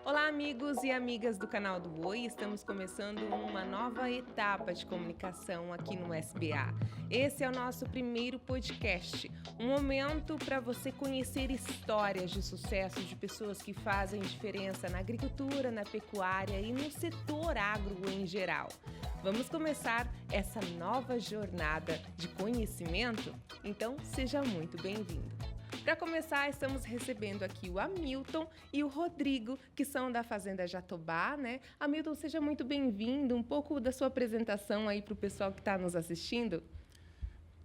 Olá, amigos e amigas do canal do Boi. Estamos começando uma nova etapa de comunicação aqui no SBA. Esse é o nosso primeiro podcast, um momento para você conhecer histórias de sucesso de pessoas que fazem diferença na agricultura, na pecuária e no setor agro em geral. Vamos começar essa nova jornada de conhecimento? Então, seja muito bem-vindo. Para começar, estamos recebendo aqui o Hamilton e o Rodrigo, que são da Fazenda Jatobá, né? Hamilton, seja muito bem-vindo. Um pouco da sua apresentação aí para o pessoal que está nos assistindo.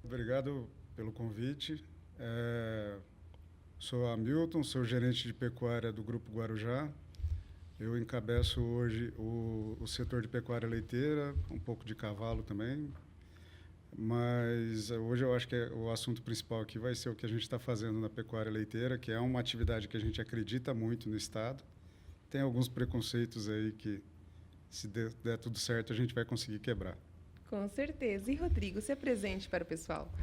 Obrigado pelo convite. Sou Hamilton, sou gerente de pecuária do Grupo Guarujá. Eu encabeço hoje o setor de pecuária leiteira, um pouco de cavalo também. Mas hoje eu acho que o assunto principal aqui vai ser o que a gente está fazendo na pecuária leiteira, que é uma atividade que a gente acredita muito no estado. Tem alguns preconceitos aí que, se der tudo certo, a gente vai conseguir quebrar. Com certeza. E Rodrigo, se apresente para o pessoal.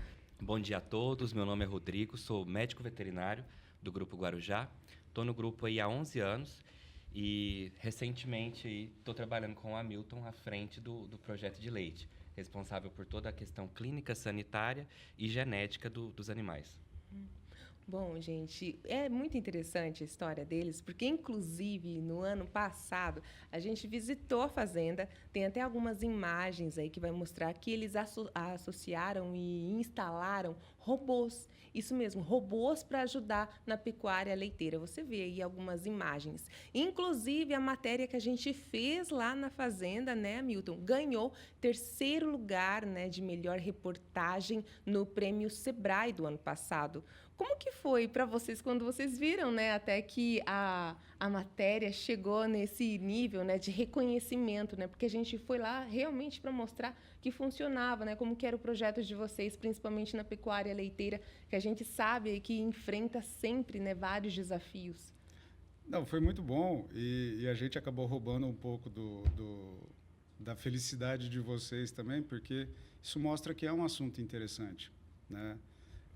Bom dia a todos, meu nome é Rodrigo, sou médico veterinário do Grupo Guarujá. Estou no grupo aí há 11 anos e recentemente estou trabalhando com o Hamilton à frente do projeto de leite, responsável por toda a questão clínica, sanitária e genética dos animais. Bom, gente, é muito interessante a história deles, porque, inclusive, no ano passado, a gente visitou a fazenda, tem até algumas imagens aí que vai mostrar que eles associaram e instalaram robôs. Isso mesmo, robôs para ajudar na pecuária leiteira. Você vê aí algumas imagens. Inclusive, a matéria que a gente fez lá na fazenda, né, Hamilton, ganhou terceiro lugar, né, de melhor reportagem no Prêmio Sebrae do ano passado. Como que foi para vocês quando vocês viram, né, até que a matéria chegou nesse nível, né, de reconhecimento, né, porque a gente foi lá realmente para mostrar que funcionava, né, como que era o projeto de vocês, principalmente na pecuária leiteira, que a gente sabe que enfrenta sempre, né, vários desafios. Não, foi muito bom e a gente acabou roubando um pouco da felicidade de vocês também, porque isso mostra que é um assunto interessante, né?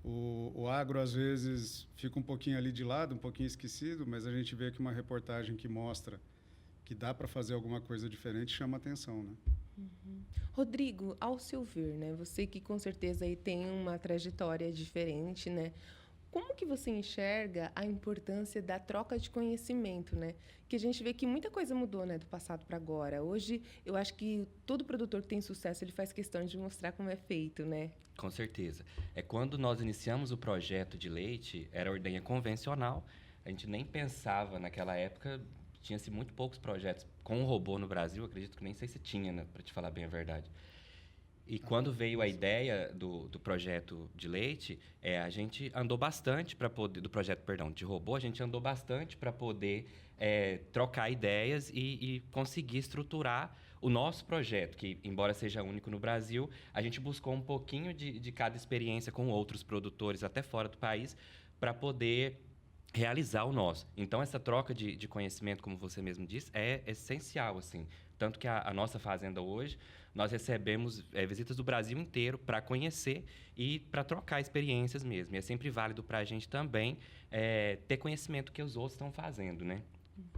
O agro, às vezes, fica um pouquinho ali de lado, um pouquinho esquecido, mas a gente vê aqui uma reportagem que mostra que dá para fazer alguma coisa diferente, chama atenção, né? Uhum. Rodrigo, ao seu ver, né, você que com certeza aí tem uma trajetória diferente, né? Como que você enxerga a importância da troca de conhecimento, né? Que a gente vê que muita coisa mudou, né, do passado para agora. Hoje, eu acho que todo produtor que tem sucesso, ele faz questão de mostrar como é feito, né? Com certeza. Quando nós iniciamos o projeto de leite, era ordenha convencional, a gente nem pensava naquela época, tinha-se muito poucos projetos com robô no Brasil, acredito que nem sei se tinha, né, para te falar bem a verdade. E quando veio a ideia do projeto de leite, a gente andou bastante para poder... Do projeto, perdão, de robô, a gente andou bastante para poder trocar ideias e conseguir estruturar o nosso projeto, que, embora seja único no Brasil, a gente buscou um pouquinho de cada experiência com outros produtores, até fora do país, para poder realizar o nosso. Então, essa troca de conhecimento, como você mesmo disse, é essencial, assim. Tanto que a nossa fazenda hoje, nós recebemos visitas do Brasil inteiro para conhecer e para trocar experiências mesmo. E é sempre válido para a gente também ter conhecimento que os outros estão fazendo, né?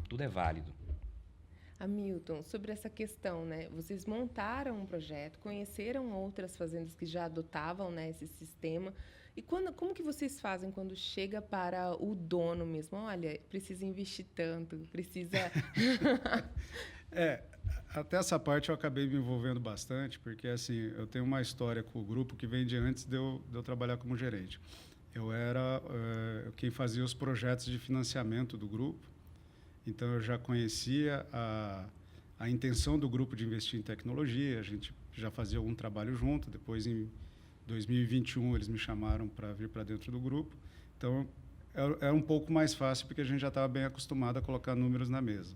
Tudo é válido. Hamilton, sobre essa questão, né? Vocês montaram um projeto, conheceram outras fazendas que já adotavam, né, esse sistema. E como que vocês fazem quando chega para o dono mesmo? Olha, precisa investir tanto, precisa... Até essa parte eu acabei me envolvendo bastante, porque assim, eu tenho uma história com o grupo que vem de antes de eu trabalhar como gerente. Eu era quem fazia os projetos de financiamento do grupo. Então, eu já conhecia a intenção do grupo de investir em tecnologia, a gente já fazia algum trabalho junto. Depois, em 2021, eles me chamaram para vir para dentro do grupo. Então, era um pouco mais fácil, porque a gente já estava bem acostumado a colocar números na mesa.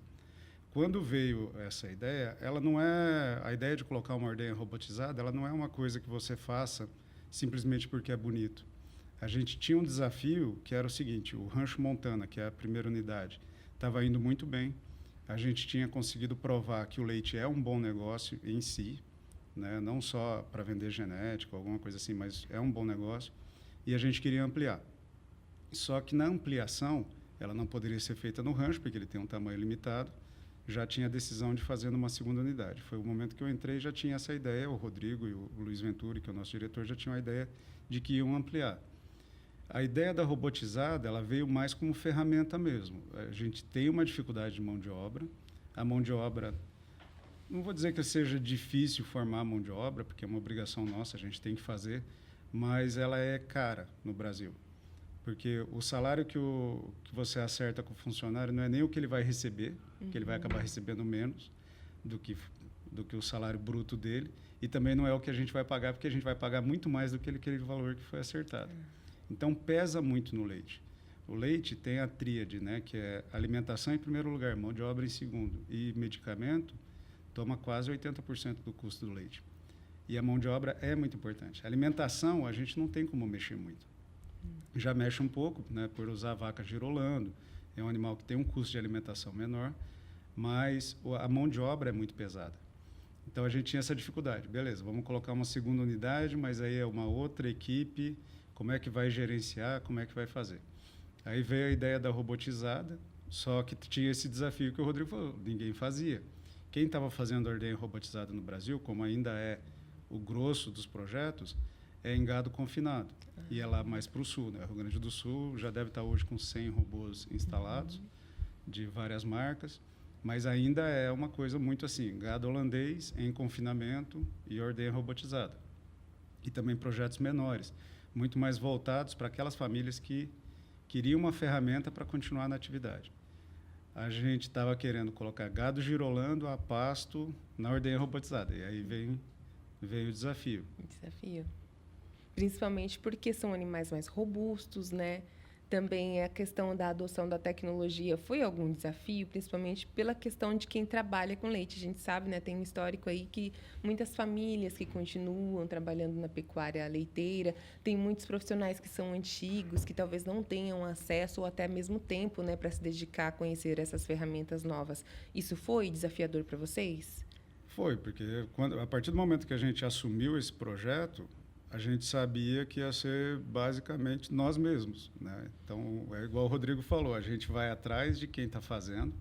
Quando veio essa ideia, ela não é... A ideia de colocar uma ordenha robotizada, ela não é uma coisa que você faça simplesmente porque é bonito. A gente tinha um desafio que era o seguinte: o Rancho Montana, que é a primeira unidade, estava indo muito bem. A gente tinha conseguido provar que o leite é um bom negócio em si, né? Não só para vender genético, alguma coisa assim, mas é um bom negócio. E a gente queria ampliar. Só que na ampliação, ela não poderia ser feita no rancho, porque ele tem um tamanho limitado. Já tinha a decisão de fazer numa segunda unidade. Foi o momento que eu entrei, já tinha essa ideia, o Rodrigo e o Luiz Venturi, que é o nosso diretor, já tinham a ideia de que iam ampliar. A ideia da robotizada, ela veio mais como ferramenta mesmo. A gente tem uma dificuldade de mão de obra. A mão de obra, não vou dizer que seja difícil formar a mão de obra, porque é uma obrigação nossa, a gente tem que fazer, mas ela é cara no Brasil. Porque o salário que você acerta com o funcionário não é nem o que ele vai receber, que ele vai acabar recebendo menos do que o salário bruto dele, e também não é o que a gente vai pagar, porque a gente vai pagar muito mais do que aquele valor que foi acertado. Então, pesa muito no leite. O leite tem a tríade, né, que é alimentação em primeiro lugar, mão de obra em segundo, e medicamento toma quase 80% do custo do leite. E a mão de obra é muito importante. A alimentação, a gente não tem como mexer muito. Já mexe um pouco, né, por usar a vaca girolando, é um animal que tem um custo de alimentação menor, mas a mão de obra é muito pesada. Então, a gente tinha essa dificuldade. Beleza, vamos colocar uma segunda unidade, mas aí é uma outra equipe, como é que vai gerenciar, como é que vai fazer? Aí veio a ideia da robotizada, só que tinha esse desafio que o Rodrigo falou, ninguém fazia. Quem estava fazendo a ordenha robotizada no Brasil, como ainda é o grosso dos projetos, é em gado confinado. E é lá mais para o sul, né? O Rio Grande do Sul já deve estar hoje com 100 robôs instalados, de várias marcas, mas ainda é uma coisa muito assim, gado holandês em confinamento e ordenha robotizada. E também projetos menores, muito mais voltados para aquelas famílias que queriam uma ferramenta para continuar na atividade. A gente estava querendo colocar gado girolando a pasto na ordenha robotizada. E aí veio o desafio. Desafio. Principalmente porque são animais mais robustos, né? Também a questão da adoção da tecnologia foi algum desafio, principalmente pela questão de quem trabalha com leite. A gente sabe, né, tem um histórico aí que muitas famílias que continuam trabalhando na pecuária leiteira, tem muitos profissionais que são antigos, que talvez não tenham acesso ou até mesmo tempo, né, para se dedicar a conhecer essas ferramentas novas. Isso foi desafiador para vocês? Foi, porque a partir do momento que a gente assumiu esse projeto, a gente sabia que ia ser basicamente nós mesmos, né? Então, é igual o Rodrigo falou, a gente vai atrás de quem está fazendo,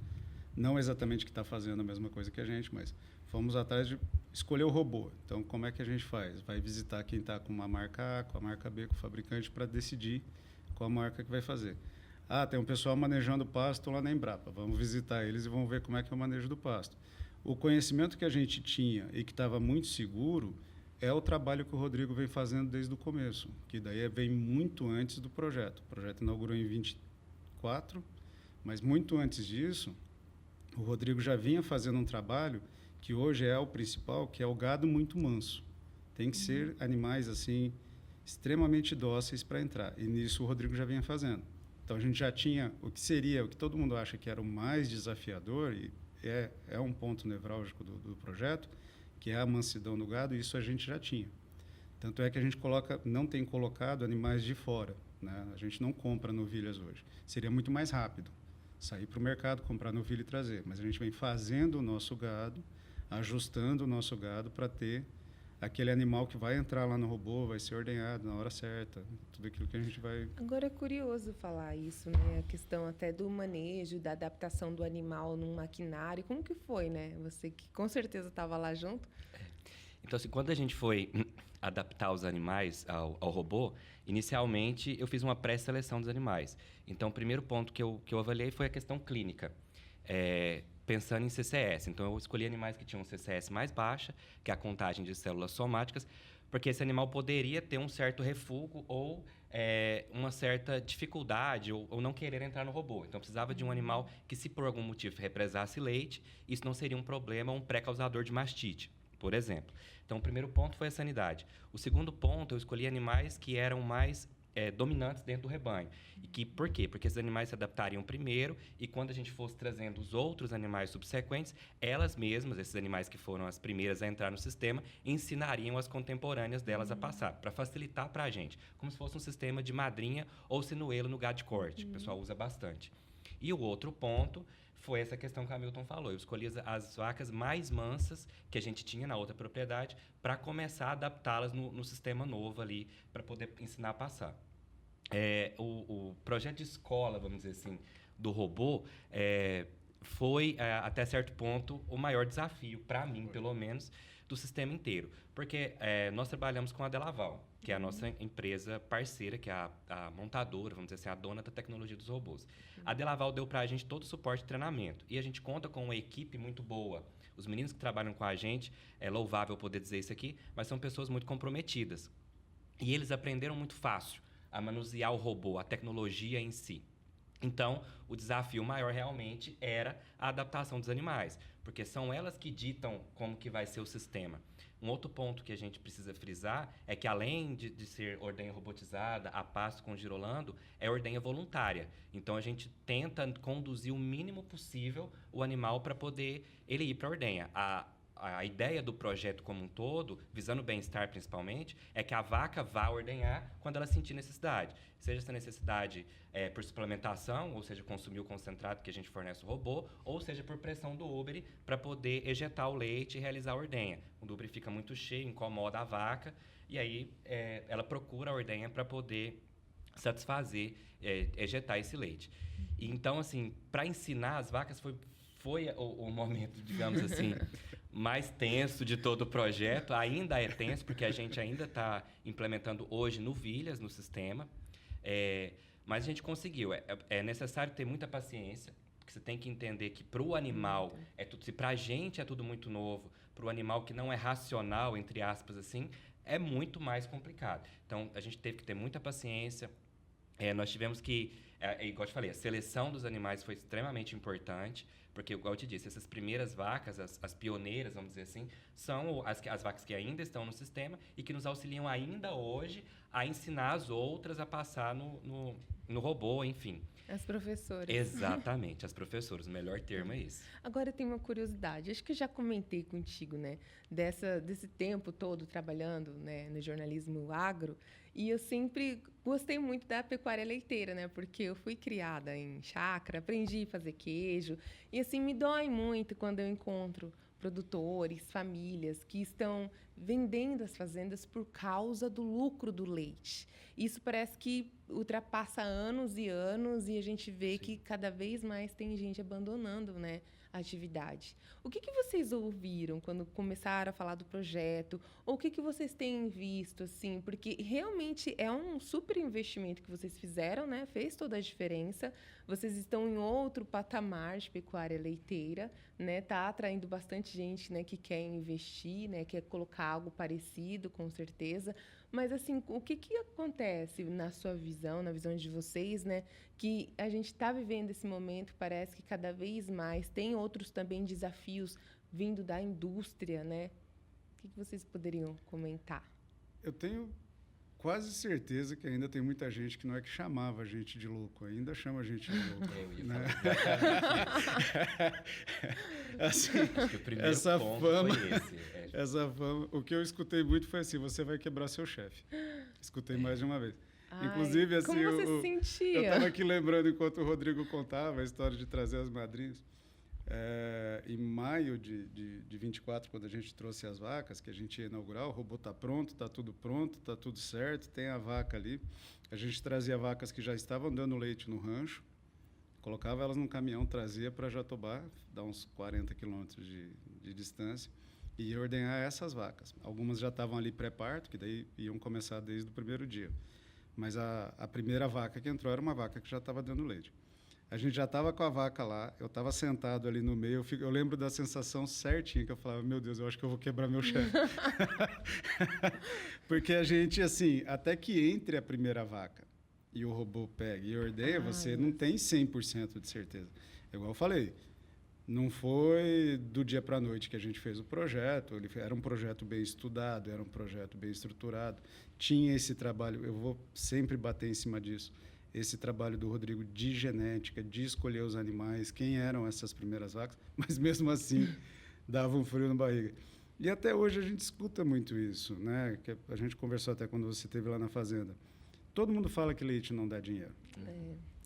não exatamente que está fazendo a mesma coisa que a gente, mas fomos atrás de escolher o robô. Então, como é que a gente faz? Vai visitar quem está com uma marca A, com a marca B, com o fabricante, para decidir qual marca que vai fazer. Ah, tem um pessoal manejando pasto lá na Embrapa, vamos visitar eles e vamos ver como é que é o manejo do pasto. O conhecimento que a gente tinha e que estava muito seguro é o trabalho que o Rodrigo vem fazendo desde o começo, que daí vem muito antes do projeto. O projeto inaugurou em 24, mas muito antes disso, o Rodrigo já vinha fazendo um trabalho que hoje é o principal, que é o gado muito manso. Tem que ser animais assim extremamente dóceis para entrar. E nisso o Rodrigo já vinha fazendo. Então a gente já tinha o que todo mundo acha que era o mais desafiador, e é um ponto nevrálgico do projeto, que é a mansidão do gado, e isso a gente já tinha. Tanto é que a gente não tem colocado animais de fora, né? A gente não compra novilhas hoje. Seria muito mais rápido sair para o mercado, comprar novilha e trazer. Mas a gente vem fazendo o nosso gado, ajustando o nosso gado para ter aquele animal que vai entrar lá no robô, vai ser ordenhado na hora certa, tudo aquilo que a gente vai... Agora é curioso falar isso, né? A questão até do manejo, da adaptação do animal num maquinário. Como que foi, né? Você que com certeza estava lá junto. Então, assim, quando a gente foi adaptar os animais ao robô, inicialmente eu fiz uma pré-seleção dos animais. Então, o primeiro ponto que eu avaliei foi a questão clínica. Pensando em CCS. Então, eu escolhi animais que tinham CCS mais baixa, que é a contagem de células somáticas, porque esse animal poderia ter um certo refúgio ou uma certa dificuldade ou não querer entrar no robô. Então, precisava de um animal que, se por algum motivo represasse leite, isso não seria um problema, um pré-causador de mastite, por exemplo. Então, o primeiro ponto foi a sanidade. O segundo ponto, eu escolhi animais que eram mais dominantes dentro do rebanho. Por quê? Porque esses animais se adaptariam primeiro e quando a gente fosse trazendo os outros animais subsequentes, elas mesmas, esses animais que foram as primeiras a entrar no sistema, ensinariam as contemporâneas delas a passar, para facilitar para a gente, como se fosse um sistema de madrinha ou sinuelo no gado de corte, que o pessoal usa bastante. E o outro ponto foi essa questão que o Hamilton falou. Eu escolhi as vacas mais mansas que a gente tinha na outra propriedade para começar a adaptá-las no sistema novo ali, para poder ensinar a passar. O projeto de escola, vamos dizer assim, do robô foi, até certo ponto, o maior desafio, para mim, pelo menos, do sistema inteiro. Porque nós trabalhamos com a Delaval, que é a nossa empresa parceira, que é a montadora, vamos dizer assim, a dona da tecnologia dos robôs. A Delaval deu para a gente todo o suporte de treinamento. E a gente conta com uma equipe muito boa. Os meninos que trabalham com a gente, é louvável poder dizer isso aqui, mas são pessoas muito comprometidas. E eles aprenderam muito fácil a manusear o robô, a tecnologia em si. Então, o desafio maior realmente era a adaptação dos animais, porque são elas que ditam como que vai ser o sistema. Um outro ponto que a gente precisa frisar é que, além de ser ordenha robotizada, a pasto com girolando, é ordenha voluntária. Então, a gente tenta conduzir o mínimo possível o animal para poder ele ir para a ordenha. A ideia do projeto como um todo, visando o bem-estar principalmente, é que a vaca vá ordenhar quando ela sentir necessidade. Seja essa necessidade por suplementação, ou seja, consumir o concentrado que a gente fornece o robô, ou seja, por pressão do úbere para poder ejetar o leite e realizar a ordenha. O úbere fica muito cheio, incomoda a vaca, e aí ela procura a ordenha para poder satisfazer, ejetar esse leite. E, então, assim, para ensinar as vacas foi o momento, digamos assim, mais tenso de todo o projeto. Ainda é tenso, porque a gente ainda está implementando hoje no Vilhas, no sistema. Mas a gente conseguiu. É necessário ter muita paciência, porque você tem que entender que para o animal, se para a gente é tudo muito novo, para o animal que não é racional, entre aspas, assim, é muito mais complicado. Então, a gente teve que ter muita paciência. Nós tivemos que, igual eu te falei, a seleção dos animais foi extremamente importante, porque, igual eu te disse, essas primeiras vacas, as pioneiras, vamos dizer assim, são as vacas que ainda estão no sistema e que nos auxiliam ainda hoje a ensinar as outras a passar no robô, enfim. As professoras. Exatamente, as professoras. O melhor termo é esse. Agora eu tenho uma curiosidade. Acho que eu já comentei contigo, né? Desse tempo todo trabalhando, né, no jornalismo agro. E eu sempre gostei muito da pecuária leiteira, né? Porque eu fui criada em chácara, aprendi a fazer queijo. E, assim, me dói muito quando eu encontro produtores, famílias que estão vendendo as fazendas por causa do lucro do leite. Isso parece que ultrapassa anos e anos e a gente vê Sim. que cada vez mais tem gente abandonando, né, a atividade. O que vocês ouviram quando começaram a falar do projeto? Ou o que vocês têm visto, assim? Porque realmente é um super investimento que vocês fizeram, né? Fez toda a diferença. Vocês estão em outro patamar de pecuária leiteira, né? Tá atraindo bastante gente, né, que quer investir, né, quer colocar algo parecido, com certeza. Mas, assim, o que acontece na sua visão, na visão de vocês, né, que a gente está vivendo esse momento, parece que cada vez mais tem outros também desafios vindo da indústria, né? O que vocês poderiam comentar? Eu tenho quase certeza que ainda tem muita gente que não é que chamava a gente de louco, ainda chama a gente de louco. Eu ia né? falar. Assim, Acho que o primeiro essa ponto fama, foi esse. essa fama, o que eu escutei muito foi assim: você vai quebrar seu chefe. Escutei mais de uma vez. Ai, Inclusive, assim, como você se sentia? eu estava aqui lembrando, enquanto o Rodrigo contava a história de trazer as madrinhas. Em maio de 24, quando a gente trouxe as vacas, que a gente ia inaugurar, o robô está pronto, está tudo certo, tem a vaca ali. A gente trazia vacas que já estavam dando leite no rancho, colocava elas num caminhão, trazia para Jatobá, dá uns 40 quilômetros de distância, e ia ordenhar essas vacas. Algumas já estavam ali pré-parto, que daí iam começar desde o primeiro dia. Mas a primeira vaca que entrou era uma vaca que já estava dando leite. A gente já estava com a vaca lá, eu estava sentado ali no meio, eu lembro da sensação certinha, que eu falava: meu Deus, eu acho que eu vou quebrar meu chefe. Porque a gente, assim, até que entre a primeira vaca e o robô pega e ordenha, você não tem 100% de certeza. Igual eu falei, não foi do dia para a noite que a gente fez o projeto, era um projeto bem estudado, era um projeto bem estruturado, tinha esse trabalho, eu vou sempre bater em cima disso, esse trabalho do Rodrigo de genética, de escolher os animais, quem eram essas primeiras vacas, mas mesmo assim dava um frio na barriga. E até hoje a gente escuta muito isso, né? Que a gente conversou até quando você esteve lá na fazenda. Todo mundo fala que leite não dá dinheiro.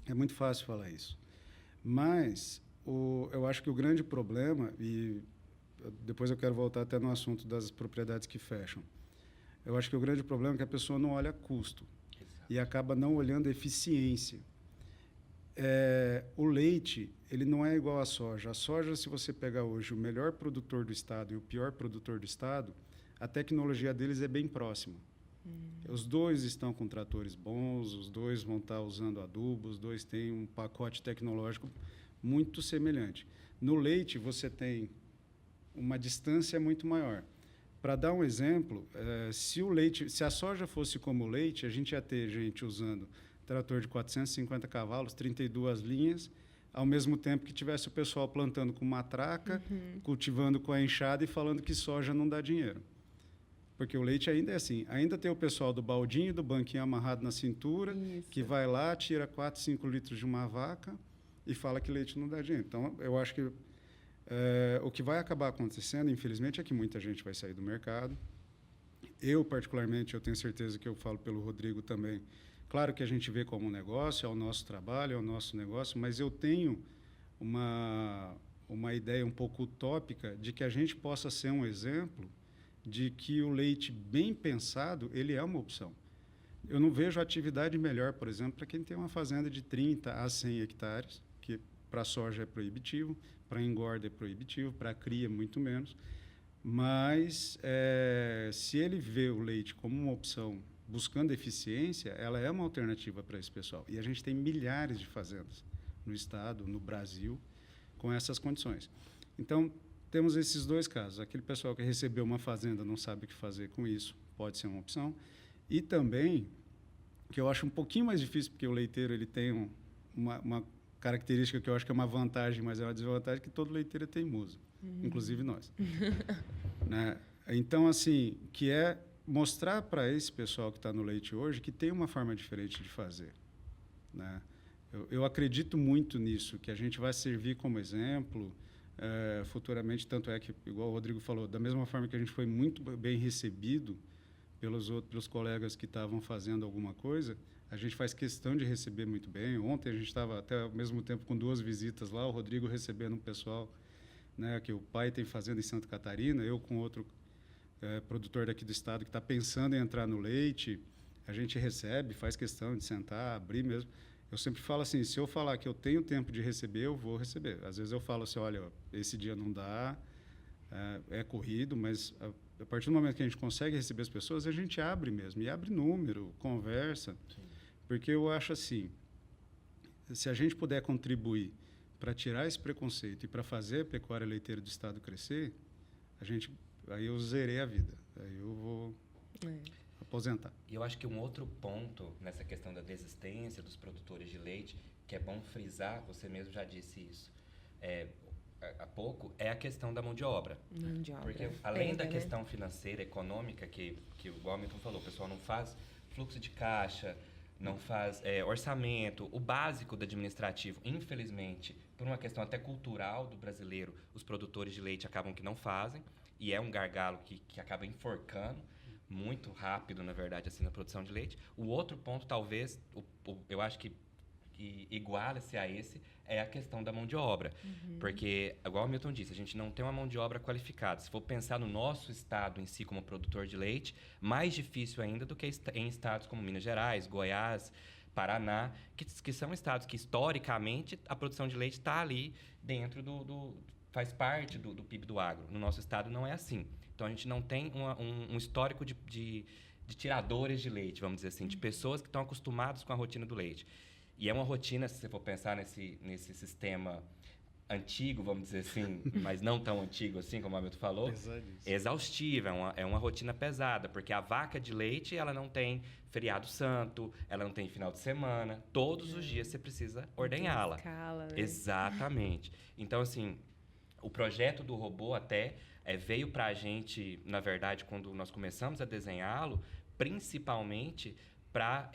É muito fácil falar isso. Mas eu acho que o grande problema, e depois eu quero voltar até no assunto das propriedades que fecham, eu acho que o grande problema é que a pessoa não olha custo. e acaba não olhando a eficiência. O leite, ele não é igual à soja. A soja, se você pegar hoje o melhor produtor do estado e o pior produtor do estado, a tecnologia deles é bem próxima. Os dois estão com tratores bons, os dois vão estar usando adubo, os dois têm um pacote tecnológico muito semelhante. No leite, você tem uma distância muito maior. Para dar um exemplo, se a soja fosse como o leite, a gente ia ter gente usando trator de 450 cavalos, 32 linhas, ao mesmo tempo que tivesse o pessoal plantando com matraca, cultivando com a enxada e falando que soja não dá dinheiro. Porque o leite ainda é assim. Ainda tem o pessoal do baldinho, do banquinho amarrado na cintura, que vai lá, tira 4, 5 litros de uma vaca e fala que leite não dá dinheiro. Então, eu acho que o que vai acabar acontecendo, infelizmente, é que muita gente vai sair do mercado. Eu, particularmente, eu tenho certeza que eu falo pelo Rodrigo também. Claro que a gente vê como um negócio, é o nosso trabalho, é o nosso negócio, mas eu tenho uma ideia um pouco utópica de que a gente possa ser um exemplo de que o leite bem pensado, ele é uma opção. Eu não vejo atividade melhor, por exemplo, para quem tem uma fazenda de 30 a 100 hectares, que para a soja é proibitivo, para engorda é proibitivo, para a cria muito menos. Mas, se ele vê o leite como uma opção buscando eficiência, ela é uma alternativa para esse pessoal. E a gente tem milhares de fazendas no estado, no Brasil, com essas condições. Então, temos esses dois casos. Aquele pessoal que recebeu uma fazenda não sabe o que fazer com isso, pode ser uma opção. E também, que eu acho um pouquinho mais difícil, porque o leiteiro ele tem uma característica que eu acho que é uma vantagem, mas é uma desvantagem, que todo leiteiro é teimoso, inclusive nós. Né? Então, assim, que é mostrar para esse pessoal que está no leite hoje que tem uma forma diferente de fazer. Né? Eu acredito muito nisso, que a gente vai servir como exemplo futuramente, tanto é que, igual o Rodrigo falou, da mesma forma que a gente foi muito bem recebido pelos colegas que estavam fazendo alguma coisa, a gente faz questão de receber muito bem. Ontem a gente estava até ao mesmo tempo com 2 visitas lá, o Rodrigo recebendo um pessoal, né, que o pai tem fazenda em Santa Catarina, eu com outro produtor daqui do estado que está pensando em entrar no leite, a gente recebe, faz questão de sentar, abrir mesmo. Eu sempre falo assim, se eu falar que eu tenho tempo de receber, eu vou receber. Às vezes eu falo assim, olha, esse dia não dá, é corrido, mas a partir do momento que a gente consegue receber as pessoas, a gente abre mesmo, e abre número, conversa. Sim. Porque eu acho assim, se a gente puder contribuir para tirar esse preconceito e para fazer a pecuária leiteira do estado crescer, aí eu zerei a vida, aí eu vou aposentar. E eu acho que um outro ponto nessa questão da desistência dos produtores de leite, que é bom frisar, você mesmo já disse isso há pouco, é a questão da mão de obra. Porque além da questão financeira, econômica, que o Hamilton falou, o pessoal não faz fluxo de caixa, não faz orçamento, o básico do administrativo, infelizmente, por uma questão até cultural do brasileiro, os produtores de leite acabam que não fazem, e é um gargalo que acaba enforcando muito rápido, na verdade, assim, na produção de leite. O outro ponto, talvez, eu acho que iguala-se a esse, é a questão da mão de obra. Porque, igual o Milton disse, a gente não tem uma mão de obra qualificada. Se for pensar no nosso estado em si como produtor de leite, mais difícil ainda do que em estados como Minas Gerais, Goiás, Paraná, que são estados que, historicamente, a produção de leite está ali dentro faz parte do PIB do agro. No nosso estado não é assim. Então, a gente não tem um histórico de tiradores de leite, vamos dizer assim, de pessoas que estão acostumadas com a rotina do leite. E é uma rotina, se você for pensar nesse sistema antigo, vamos dizer assim, mas não tão antigo assim, como o Hamilton falou, exaustiva, é uma rotina pesada, porque a vaca de leite, ela não tem feriado santo, ela não tem final de semana, todos os dias você precisa ordenhá-la. Escala, né? Exatamente. Então, assim, o projeto do robô até veio para a gente, na verdade, quando nós começamos a desenhá-lo, principalmente para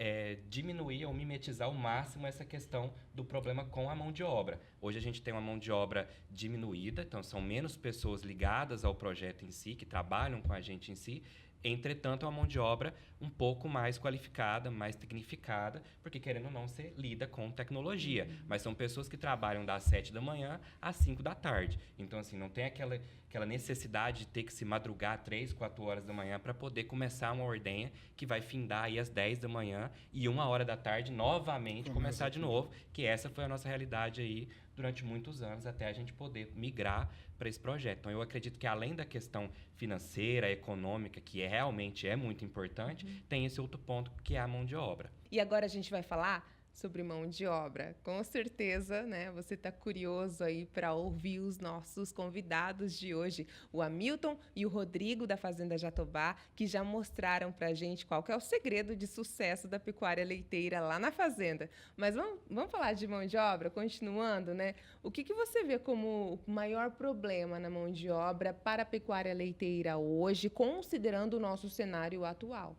diminuir ou mimetizar ao máximo essa questão do problema com a mão de obra. Hoje a gente tem uma mão de obra diminuída, então são menos pessoas ligadas ao projeto em si, que trabalham com a gente em si, Entretanto, é uma mão de obra um pouco mais qualificada, mais tecnificada, porque, querendo ou não, você lida com tecnologia. Mas são pessoas que trabalham das 7 da manhã às 5 da tarde. Então, assim, não tem aquela necessidade de ter que se madrugar 3, 4 horas da manhã para poder começar uma ordenha que vai findar aí às 10 da manhã e 1 hora da tarde novamente começar de novo, que essa foi a nossa realidade aí durante muitos anos, até a gente poder migrar para esse projeto. Então, eu acredito que além da questão financeira, econômica, que realmente é muito importante, tem esse outro ponto que é a mão de obra. E agora a gente vai falar sobre mão de obra. Com certeza, né? Você está curioso aí para ouvir os nossos convidados de hoje, o Hamilton e o Rodrigo da Fazenda Jatobá, que já mostraram para a gente qual que é o segredo de sucesso da pecuária leiteira lá na fazenda. Mas vamos falar de mão de obra, continuando, né? O que você vê como o maior problema na mão de obra para a pecuária leiteira hoje, considerando o nosso cenário atual?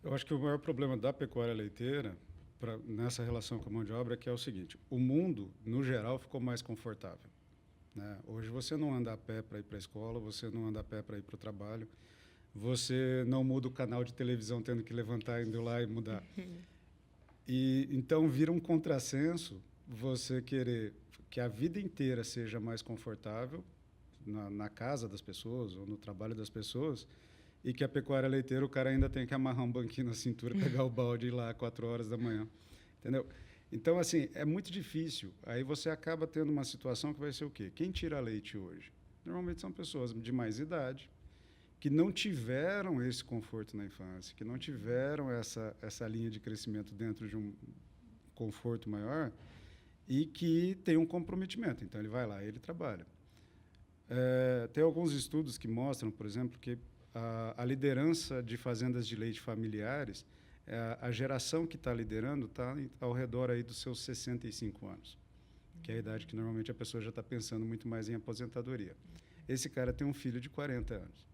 Eu acho que o maior problema da pecuária leiteira nessa relação com a mão de obra que é o seguinte: o mundo, no geral, ficou mais confortável, né? Hoje você não anda a pé para ir para a escola, você não anda a pé para ir para o trabalho, você não muda o canal de televisão tendo que levantar, indo lá e mudar. E então vira um contrassenso você querer que a vida inteira seja mais confortável na casa das pessoas ou no trabalho das pessoas, e que a pecuária leiteira o cara ainda tem que amarrar um banquinho na cintura, pegar o balde e ir lá às 4 horas da manhã, entendeu? Então, assim, é muito difícil. Aí você acaba tendo uma situação que vai ser o quê? Quem tira leite hoje? Normalmente são pessoas de mais idade, que não tiveram esse conforto na infância, que não tiveram essa linha de crescimento dentro de um conforto maior e que tem um comprometimento. Então, ele vai lá e ele trabalha. Tem alguns estudos que mostram, por exemplo, que a liderança de fazendas de leite familiares, a geração que está liderando está ao redor aí dos seus 65 anos, que é a idade que normalmente a pessoa já está pensando muito mais em aposentadoria. Esse cara tem um filho de 40 anos,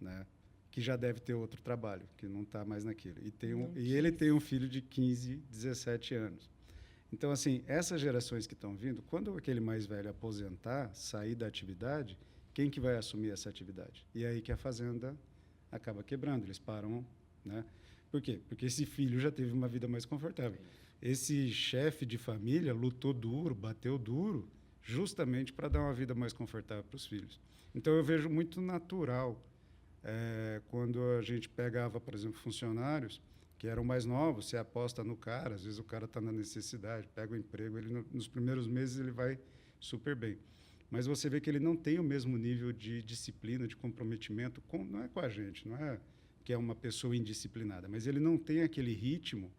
né, que já deve ter outro trabalho, que não está mais naquilo. E ele tem um filho de 15, 17 anos. Então, assim, essas gerações que estão vindo, quando aquele mais velho aposentar, sair da atividade, quem que vai assumir essa atividade? E é aí que a fazenda acaba quebrando, eles param, né? Por quê? Porque esse filho já teve uma vida mais confortável. Esse chefe de família lutou duro, bateu duro, justamente para dar uma vida mais confortável para os filhos. Então, eu vejo muito natural, quando a gente pegava, por exemplo, funcionários que eram mais novos, você aposta no cara, às vezes o cara está na necessidade, pega o emprego, ele nos primeiros meses ele vai super bem. Mas você vê que ele não tem o mesmo nível de disciplina, de comprometimento, não é com a gente, não é que é uma pessoa indisciplinada, mas ele não tem aquele ritmo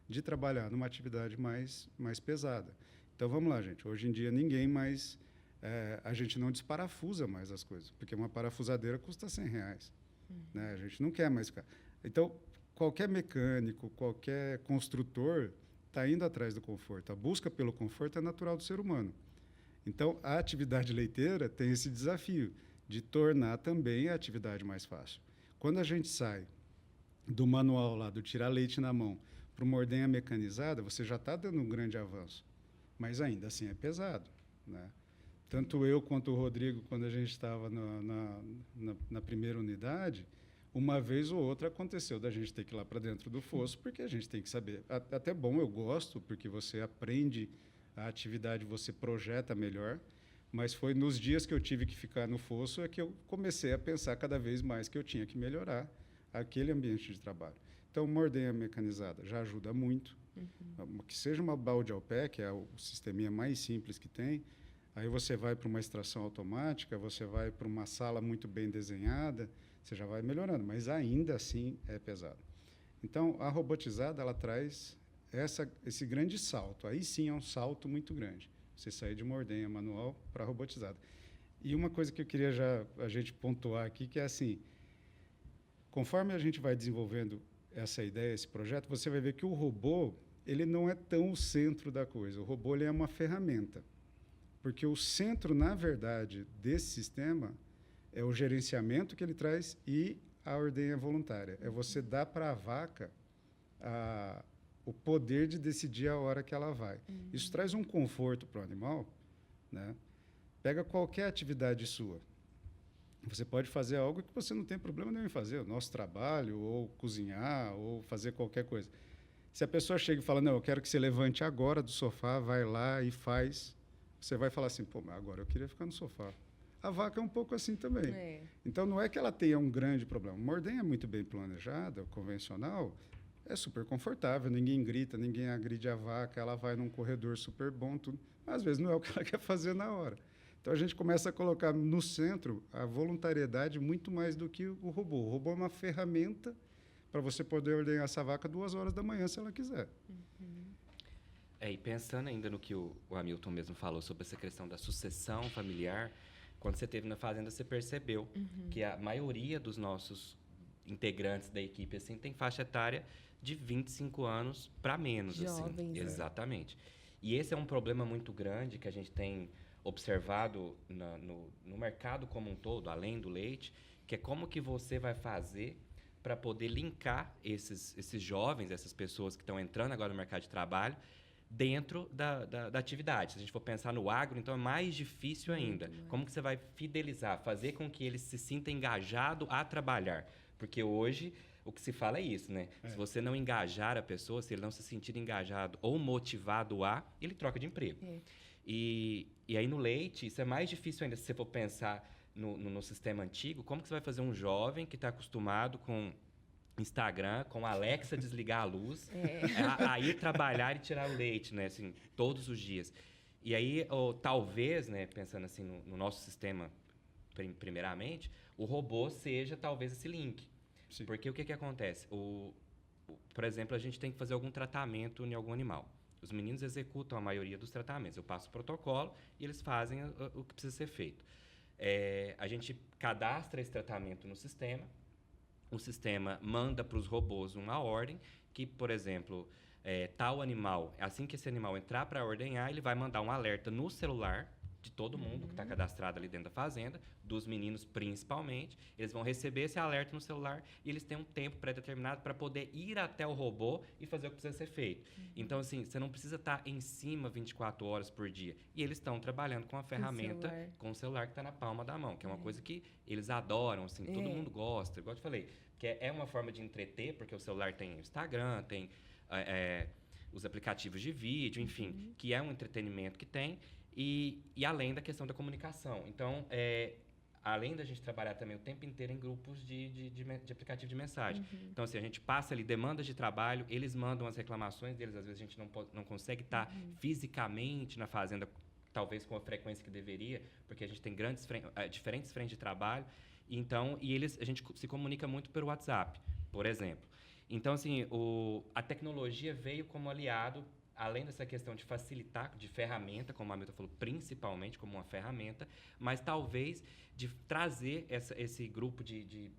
de trabalhar numa atividade mais pesada. Então, vamos lá, gente. Hoje em dia, ninguém mais... a gente não desparafusa mais as coisas, porque uma parafusadeira custa R$100, né? A gente não quer mais ficar... Então, qualquer mecânico, qualquer construtor está indo atrás do conforto. A busca pelo conforto é natural do ser humano. Então, a atividade leiteira tem esse desafio de tornar também a atividade mais fácil. Quando a gente sai do manual lá, do tirar leite na mão, para uma ordenha mecanizada, você já está dando um grande avanço. Mas ainda assim é pesado, né? Tanto eu quanto o Rodrigo, quando a gente estava na primeira unidade, uma vez ou outra aconteceu da gente ter que ir lá para dentro do fosso, porque a gente tem que saber. Até bom, eu gosto, porque você aprende a atividade, você projeta melhor, mas foi nos dias que eu tive que ficar no fosso é que eu comecei a pensar cada vez mais que eu tinha que melhorar aquele ambiente de trabalho. Então, uma ordenha mecanizada já ajuda muito. Que seja uma balde ao pé, que é o sisteminha mais simples que tem, aí você vai para uma extração automática, você vai para uma sala muito bem desenhada, você já vai melhorando, mas ainda assim é pesado. Então, a robotizada, ela traz esse grande salto. Aí sim é um salto muito grande. Você sair de uma ordenha manual para robotizada. E uma coisa que eu queria a gente pontuar aqui, que é assim, conforme a gente vai desenvolvendo essa ideia, esse projeto, você vai ver que o robô, ele não é tão o centro da coisa. O robô, ele é uma ferramenta. Porque o centro, na verdade, desse sistema é o gerenciamento que ele traz e a ordenha voluntária. É você dar para a vaca o poder de decidir a hora que ela vai. Isso traz um conforto para o animal, né? Pega qualquer atividade sua. Você pode fazer algo que você não tem problema nenhum em fazer, o nosso trabalho, ou cozinhar, ou fazer qualquer coisa. Se a pessoa chega e fala, não, eu quero que você levante agora do sofá, vai lá e faz, você vai falar assim, pô, mas agora eu queria ficar no sofá. A vaca é um pouco assim também. É. Então, não é que ela tenha um grande problema. Uma ordenha muito bem planejada, convencional, é super confortável, ninguém grita, ninguém agride a vaca, ela vai num corredor super bom, tudo. Mas, às vezes, não é o que ela quer fazer na hora. Então, a gente começa a colocar no centro a voluntariedade muito mais do que o robô. O robô é uma ferramenta para você poder ordenhar essa vaca 2 horas da manhã, se ela quiser. E pensando ainda no que o Hamilton mesmo falou sobre essa questão da sucessão familiar, quando você esteve na fazenda, você percebeu que a maioria dos nossos integrantes da equipe assim tem faixa etária de 25 anos para menos. Jovens, assim. né? Exatamente. E esse é um problema muito grande que a gente tem observado no mercado como um todo, além do leite, que é como que você vai fazer para poder linkar esses jovens, essas pessoas que estão entrando agora no mercado de trabalho, dentro da atividade. Se a gente for pensar no agro, então é mais difícil ainda. Como que você vai fidelizar, fazer com que ele se sinta engajado a trabalhar? Porque hoje o que se fala é isso, né? Se você não engajar a pessoa, se ele não se sentir engajado ou motivado ele troca de emprego. E aí no leite, isso é mais difícil ainda se você for pensar no sistema antigo. Como que você vai fazer um jovem que está acostumado com Instagram, com a Alexa desligar a luz, a ir trabalhar e tirar o leite, né? Assim, todos os dias. E aí, talvez, né, pensando assim no nosso sistema, primeiramente, o robô seja talvez esse link. Sim. Porque o que acontece? Por exemplo, a gente tem que fazer algum tratamento em algum animal. Os meninos executam a maioria dos tratamentos. Eu passo o protocolo e eles fazem o que precisa ser feito. A gente cadastra esse tratamento no sistema. O sistema manda para os robôs uma ordem que, por exemplo, tal animal, assim que esse animal entrar para ordenhar, ele vai mandar um alerta no celular de todo mundo que está cadastrado ali dentro da fazenda, dos meninos principalmente. Eles vão receber esse alerta no celular e eles têm um tempo pré-determinado para poder ir até o robô e fazer o que precisa ser feito. Então, assim, você não precisa estar em cima 24 horas por dia. E eles estão trabalhando com a ferramenta, com o celular que está na palma da mão, que é uma coisa que eles adoram, assim, todo mundo gosta. Igual eu te falei, que é uma forma de entreter, porque o celular tem Instagram, tem os aplicativos de vídeo, enfim, que é um entretenimento que tem. E além da questão da comunicação. Então, além da gente trabalhar também o tempo inteiro em grupos de aplicativo de mensagem. Então, assim, a gente passa ali demandas de trabalho, eles mandam as reclamações deles, às vezes a gente não consegue estar fisicamente na fazenda, talvez com a frequência que deveria, porque a gente tem diferentes frentes de trabalho. Então, a gente se comunica muito pelo WhatsApp, por exemplo. Então, assim, a tecnologia veio como aliado, além dessa questão de facilitar, de ferramenta, como a Hamilton falou, principalmente como uma ferramenta, mas talvez de trazer esse grupo de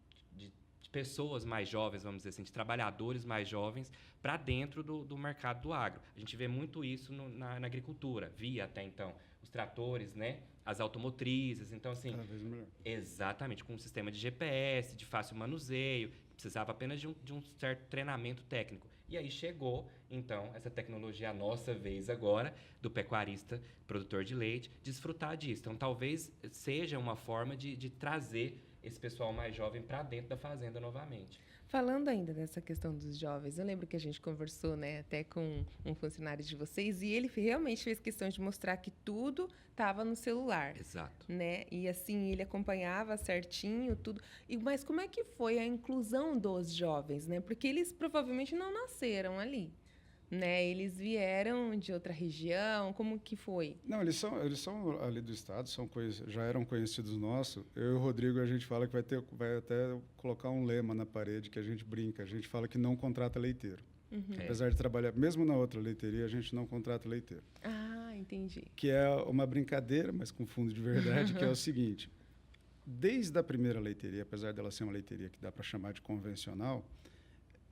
pessoas mais jovens, vamos dizer assim, de trabalhadores mais jovens para dentro do mercado do agro. A gente vê muito isso na agricultura, via até então os tratores, né? As automotrizes, então assim... Cada vez melhor. Exatamente, com um sistema de GPS, de fácil manuseio, precisava apenas de um certo treinamento técnico. E aí chegou, então, essa tecnologia, a nossa vez agora, do pecuarista, produtor de leite, desfrutar disso. Então, talvez seja uma forma de trazer esse pessoal mais jovem para dentro da fazenda novamente. Falando ainda dessa questão dos jovens, eu lembro que a gente conversou, né, até com um funcionário de vocês, e ele realmente fez questão de mostrar que tudo estava no celular. Exato. Né? E assim, ele acompanhava certinho tudo. Mas como é que foi a inclusão dos jovens, né? Porque eles provavelmente não nasceram ali, né? Eles vieram de outra região, como que foi? Não, eles são ali do estado, já eram conhecidos nossos. Eu e o Rodrigo, a gente fala que vai até colocar um lema na parede que a gente brinca. A gente fala que não contrata leiteiro. Apesar de trabalhar, mesmo na outra leiteria, a gente não contrata leiteiro. Ah, entendi. Que é uma brincadeira, mas com fundo de verdade, que é o seguinte. Desde a primeira leiteria, apesar dela ser uma leiteria que dá para chamar de convencional,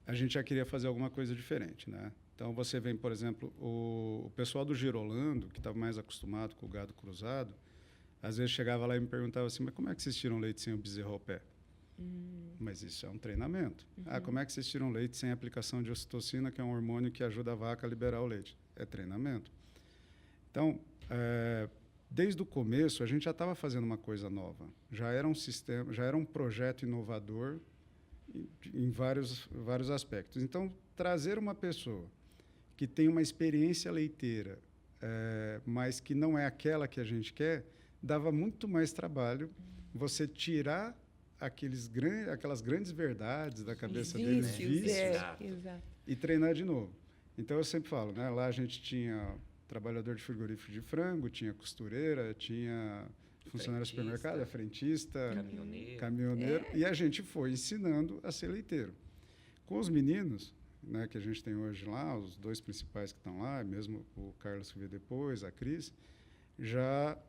a gente já queria fazer alguma coisa diferente, né? Então, você vem, por exemplo, o pessoal do Girolando, que estava mais acostumado com o gado cruzado, às vezes chegava lá e me perguntava assim, mas como é que vocês tiram leite sem o bezerro ao pé? Mas isso é um treinamento. Como é que vocês tiram leite sem aplicação de ocitocina, que é um hormônio que ajuda a vaca a liberar o leite? É treinamento. Então, Desde o começo, a gente já estava fazendo uma coisa nova. Já era um sistema, já era um projeto inovador em vários aspectos. Então, trazer uma pessoa que tem uma experiência leiteira, mas que não é aquela que a gente quer, dava muito mais trabalho você tirar aquelas grandes verdades da cabeça deles, vícios, exato. e treinar de novo. Então, eu sempre falo, né? Lá a gente tinha trabalhador de frigorífico de frango, tinha costureira, tinha funcionário de supermercado, frentista, caminhoneiro, e a gente foi ensinando a ser leiteiro. Com os meninos, né, que a gente tem hoje lá, os 2 principais que estão lá, mesmo o Carlos que veio depois, a Cris,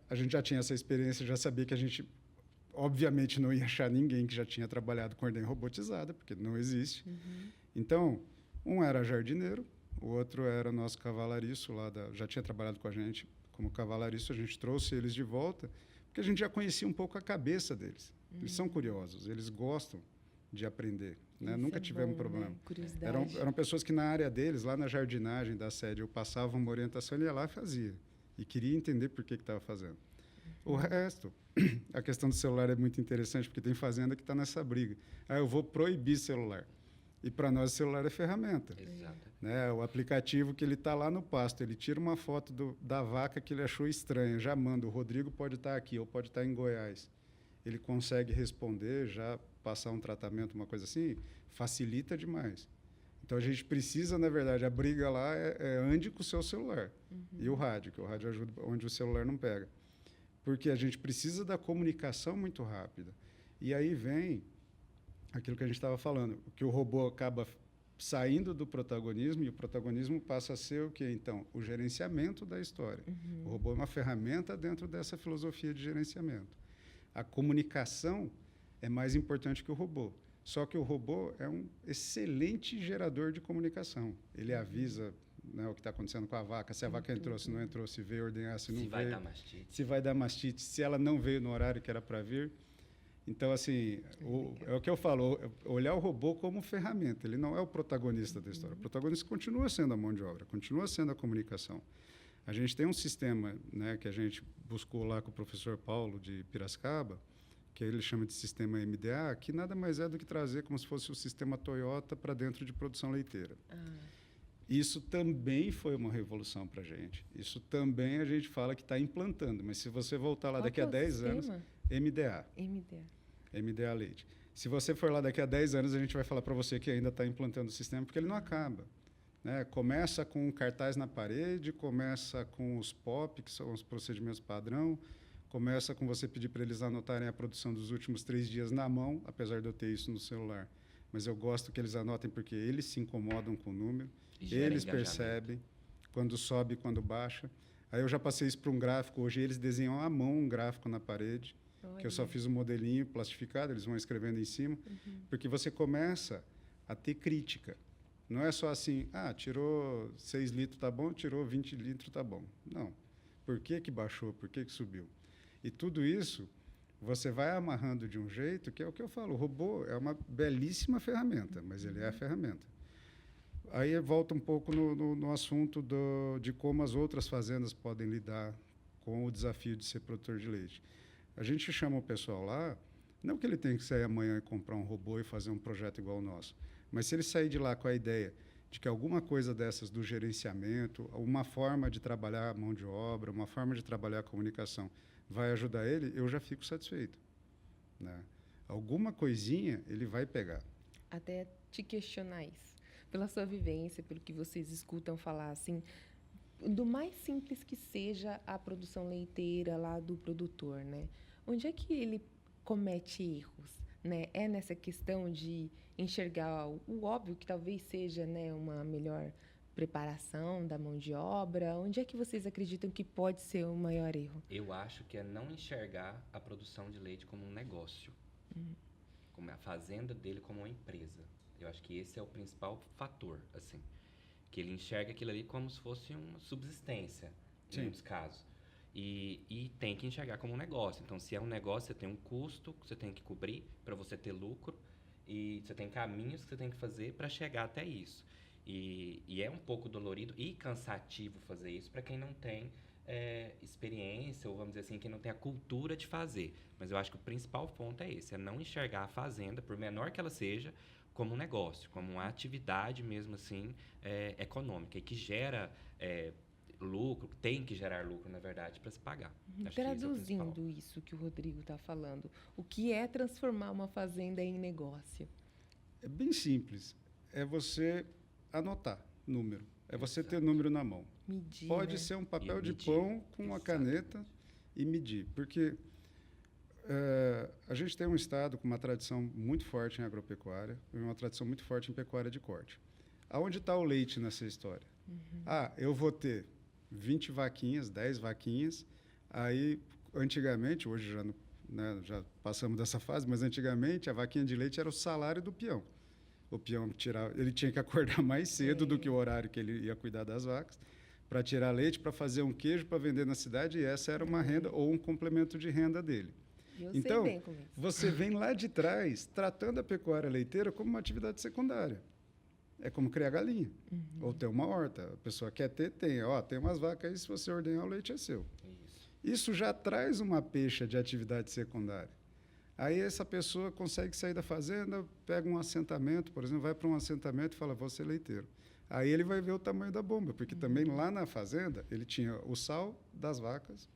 a gente já tinha essa experiência, já sabia que a gente, obviamente, não ia achar ninguém que já tinha trabalhado com ordem robotizada, porque não existe. Então, um era jardineiro, o outro era nosso cavalariço, já tinha trabalhado com a gente como cavalariço, a gente trouxe eles de volta, porque a gente já conhecia um pouco a cabeça deles. Eles são curiosos, eles gostam de aprender. Né? Nunca tivemos problema. Curiosidade. Eram pessoas que, na área deles, lá na jardinagem da sede, eu passava uma orientação, ele ia lá e fazia. E queria entender por que estava fazendo. O resto, a questão do celular é muito interessante, porque tem fazenda que está nessa briga. Eu vou proibir celular. E, para nós, o celular é ferramenta. Exato. Né? O aplicativo que ele está lá no pasto, ele tira uma foto da vaca que ele achou estranha, já manda, o Rodrigo pode estar aqui, ou pode estar em Goiás. Ele consegue responder, já passar um tratamento, uma coisa assim, facilita demais. Então, a gente precisa, na verdade, a briga lá ande com o seu celular. E o rádio, que o rádio ajuda onde o celular não pega. Porque a gente precisa da comunicação muito rápida. E aí vem aquilo que a gente estava falando, que o robô acaba saindo do protagonismo e o protagonismo passa a ser o quê? Então, o gerenciamento da história. O robô é uma ferramenta dentro dessa filosofia de gerenciamento. A comunicação é mais importante que o robô. Só que o robô é um excelente gerador de comunicação. Ele avisa, né, o que está acontecendo com a vaca, se a vaca entrou, se não entrou, se veio ordenhar, se não veio. Se vai dar mastite. Se vai dar mastite, se ela não veio no horário que era para vir. Então, assim, é o que eu falo, olhar o robô como ferramenta. Ele não é o protagonista da história. O protagonista continua sendo a mão de obra, continua sendo a comunicação. A gente tem um sistema, né, que a gente buscou lá com o professor Paulo de Piracicaba, que ele chama de sistema MDA, que nada mais é do que trazer como se fosse o sistema Toyota para dentro de produção leiteira. Isso também foi uma revolução para a gente. Isso também a gente fala que está implantando, mas se você voltar lá daqui a 10 anos, MDA Leite. Se você for lá daqui a 10 anos, a gente vai falar para você que ainda está implantando o sistema, porque ele não acaba. Né? Começa com cartaz na parede, começa com os POP, que são os procedimentos padrão, começa com você pedir para eles anotarem a produção dos últimos 3 dias na mão, apesar de eu ter isso no celular. Mas eu gosto que eles anotem porque eles se incomodam com o número, eles percebem quando sobe e quando baixa. Aí eu já passei isso para um gráfico. Hoje eles desenham à mão um gráfico na parede, que eu só fiz um modelinho plastificado, eles vão escrevendo em cima, porque você começa a ter crítica. Não é só assim, tirou 6 litros, tá bom, tirou 20 litros, tá bom. Não. Por que baixou? Por que subiu? E tudo isso você vai amarrando de um jeito que é o que eu falo. O robô é uma belíssima ferramenta, mas ele é a ferramenta. Aí volta um pouco no assunto de como as outras fazendas podem lidar com o desafio de ser produtor de leite. A gente chama o pessoal lá, não que ele tenha que sair amanhã e comprar um robô e fazer um projeto igual ao nosso, mas se ele sair de lá com a ideia de que alguma coisa dessas do gerenciamento, uma forma de trabalhar a mão de obra, uma forma de trabalhar a comunicação, vai ajudar ele, eu já fico satisfeito. Né? Alguma coisinha ele vai pegar. Até te questionar isso. Pela sua vivência, pelo que vocês escutam falar, assim, do mais simples que seja a produção leiteira lá do produtor, né? Onde é que ele comete erros? Né? É nessa questão de enxergar o óbvio, que talvez seja, né, uma melhor preparação da mão de obra? Onde é que vocês acreditam que pode ser o maior erro? Eu acho que é não enxergar a produção de leite como um negócio, como a fazenda dele como uma empresa. Eu acho que esse é o principal fator, assim, que ele enxerga aquilo ali como se fosse uma subsistência, em muitos casos. E tem que enxergar como um negócio. Então, se é um negócio, você tem um custo que você tem que cobrir para você ter lucro, e você tem caminhos que você tem que fazer para chegar até isso. E é um pouco dolorido e cansativo fazer isso para quem não tem experiência, ou vamos dizer assim, quem não tem a cultura de fazer. Mas eu acho que o principal ponto é esse, é não enxergar a fazenda, por menor que ela seja, como um negócio, como uma atividade mesmo assim, econômica, e que gera lucro, tem que gerar lucro, na verdade, para se pagar. Acho que esse é o principal. Traduzindo isso que o Rodrigo está falando, o que é transformar uma fazenda em negócio? É bem simples. É você anotar número. É você ter Exato. número na mão. Medir, Pode né? ser um papel E de medir. pão com uma Exato. caneta e medir. Porque a gente tem um estado com uma tradição muito forte em agropecuária e uma tradição muito forte em pecuária de corte. Aonde está o leite nessa história? Eu vou ter 20 vaquinhas, 10 vaquinhas. Aí, antigamente, hoje já, né, já passamos dessa fase, mas antigamente a vaquinha de leite era o salário do peão. O peão ele tinha que acordar mais cedo do que o horário que ele ia cuidar das vacas para tirar leite, para fazer um queijo para vender na cidade, e essa era uma renda ou um complemento de renda dele. Eu Então, sei bem como isso. você vem lá de trás tratando a pecuária leiteira como uma atividade secundária. É como criar galinha ou ter uma horta. A pessoa quer ter, tem. Tem umas vacas aí, se você ordenhar, o leite é seu. Isso já traz uma pecha de atividade secundária. Aí essa pessoa consegue sair da fazenda, pega um assentamento, por exemplo, vai para um assentamento e fala, vou ser leiteiro. Aí ele vai ver o tamanho da bomba, porque também lá na fazenda ele tinha o sal das vacas,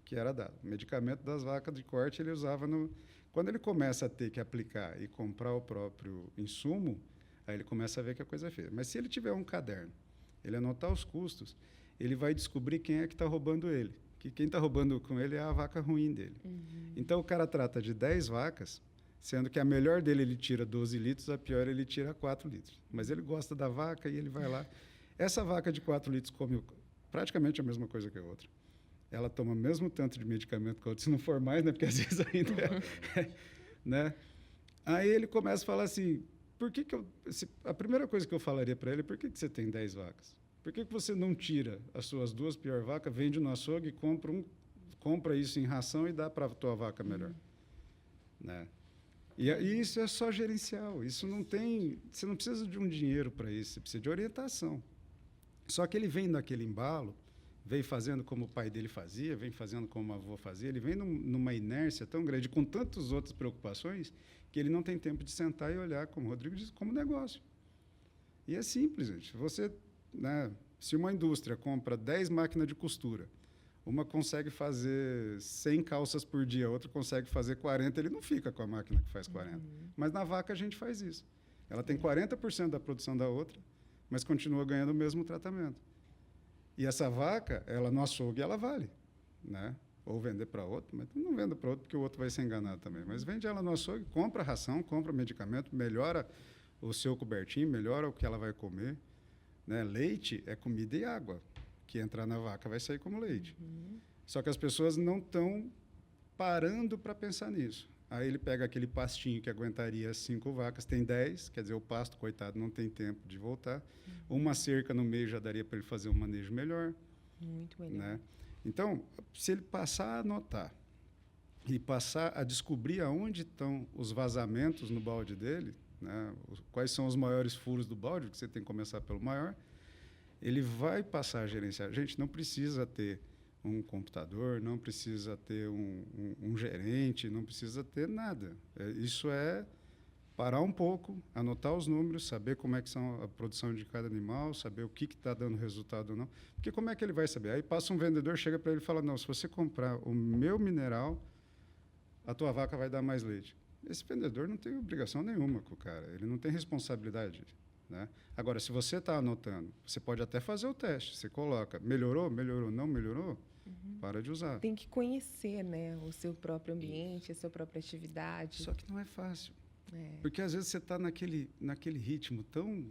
que era dado. O medicamento das vacas de corte ele usava no... Quando ele começa a ter que aplicar e comprar o próprio insumo, aí ele começa a ver que a coisa é feia. Mas se ele tiver um caderno, ele anotar os custos, ele vai descobrir quem é que está roubando ele. Que quem está roubando com ele é a vaca ruim dele. Então, o cara trata de 10 vacas, sendo que a melhor dele ele tira 12 litros, a pior ele tira 4 litros. Mas ele gosta da vaca e ele vai lá. Essa vaca de 4 litros come praticamente a mesma coisa que a outra. Ela toma o mesmo tanto de medicamento que a outra, se não for mais, né? Porque às vezes ainda né? Aí ele começa a falar assim, a primeira coisa que eu falaria para ele é, por que você tem 10 vacas? Por que você não tira as suas 2 piores vacas, vende no açougue e compra isso em ração e dá para a tua vaca melhor? Né? E isso é só gerencial. Isso não tem... Você não precisa de um dinheiro para isso, você precisa de orientação. Só que ele vem naquele embalo, vem fazendo como o pai dele fazia, vem fazendo como a avó fazia, ele vem numa inércia tão grande, com tantas outras preocupações, que ele não tem tempo de sentar e olhar, como o Rodrigo disse, como negócio. E é simples, gente. Você... Né? Se uma indústria compra 10 máquinas de costura, uma consegue fazer 100 calças por dia, a outra consegue fazer 40, ele não fica com a máquina que faz 40. Mas na vaca a gente faz isso. Ela tem 40% da produção da outra, mas continua ganhando o mesmo tratamento. E essa vaca, ela no açougue, ela vale. Né? Ou vender para outro, mas não venda para outro porque o outro vai se enganar também. Mas vende ela no açougue, compra ração, compra medicamento, melhora o seu cobertinho, melhora o que ela vai comer. Né? Leite é comida e água. Que entrar na vaca vai sair como leite. Só que as pessoas não estão parando para pensar nisso. Aí ele pega aquele pastinho que aguentaria 5 vacas, tem 10, quer dizer, o pasto, coitado, não tem tempo de voltar. Uma cerca no meio já daria para ele fazer um manejo melhor. Muito melhor. Né? Então, se ele passar a anotar e passar a descobrir aonde estão os vazamentos no balde dele, né? Quais são os maiores furos do balde, que você tem que começar pelo maior, ele vai passar a gerenciar. Gente, não precisa ter um computador, não precisa ter um gerente, não precisa ter nada. Isso é parar um pouco, anotar os números, saber como é que são a produção de cada animal, saber o que está dando resultado ou não. Porque como é que ele vai saber? Aí passa um vendedor, chega para ele e fala, não, se você comprar o meu mineral, a tua vaca vai dar mais leite. Esse vendedor não tem obrigação nenhuma com o cara, ele não tem responsabilidade. Né? Agora, se você está anotando, você pode até fazer o teste, você coloca, melhorou, não melhorou, para de usar. Tem que conhecer, né, o seu próprio ambiente, a sua própria atividade. Só que não é fácil. Porque às vezes você está naquele ritmo tão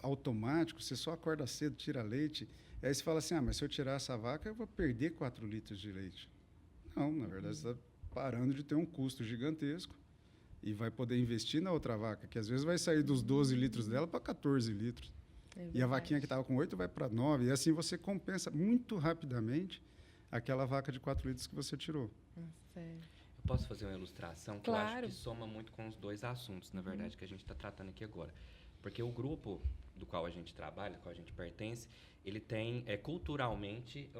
automático, você só acorda cedo, tira leite, e aí você fala assim, mas se eu tirar essa vaca, eu vou perder 4 litros de leite. Não, na verdade, você está parando de ter um custo gigantesco e vai poder investir na outra vaca, que às vezes vai sair dos 12 litros dela para 14 litros. E a vaquinha que estava com 8 vai para 9, e assim você compensa muito rapidamente aquela vaca de 4 litros que você tirou. Sério. Eu posso fazer uma ilustração que eu Claro. acho que soma muito com os dois assuntos, na verdade, que a gente está tratando aqui agora. Porque o grupo do qual a gente trabalha, do qual a gente pertence, ele tem culturalmente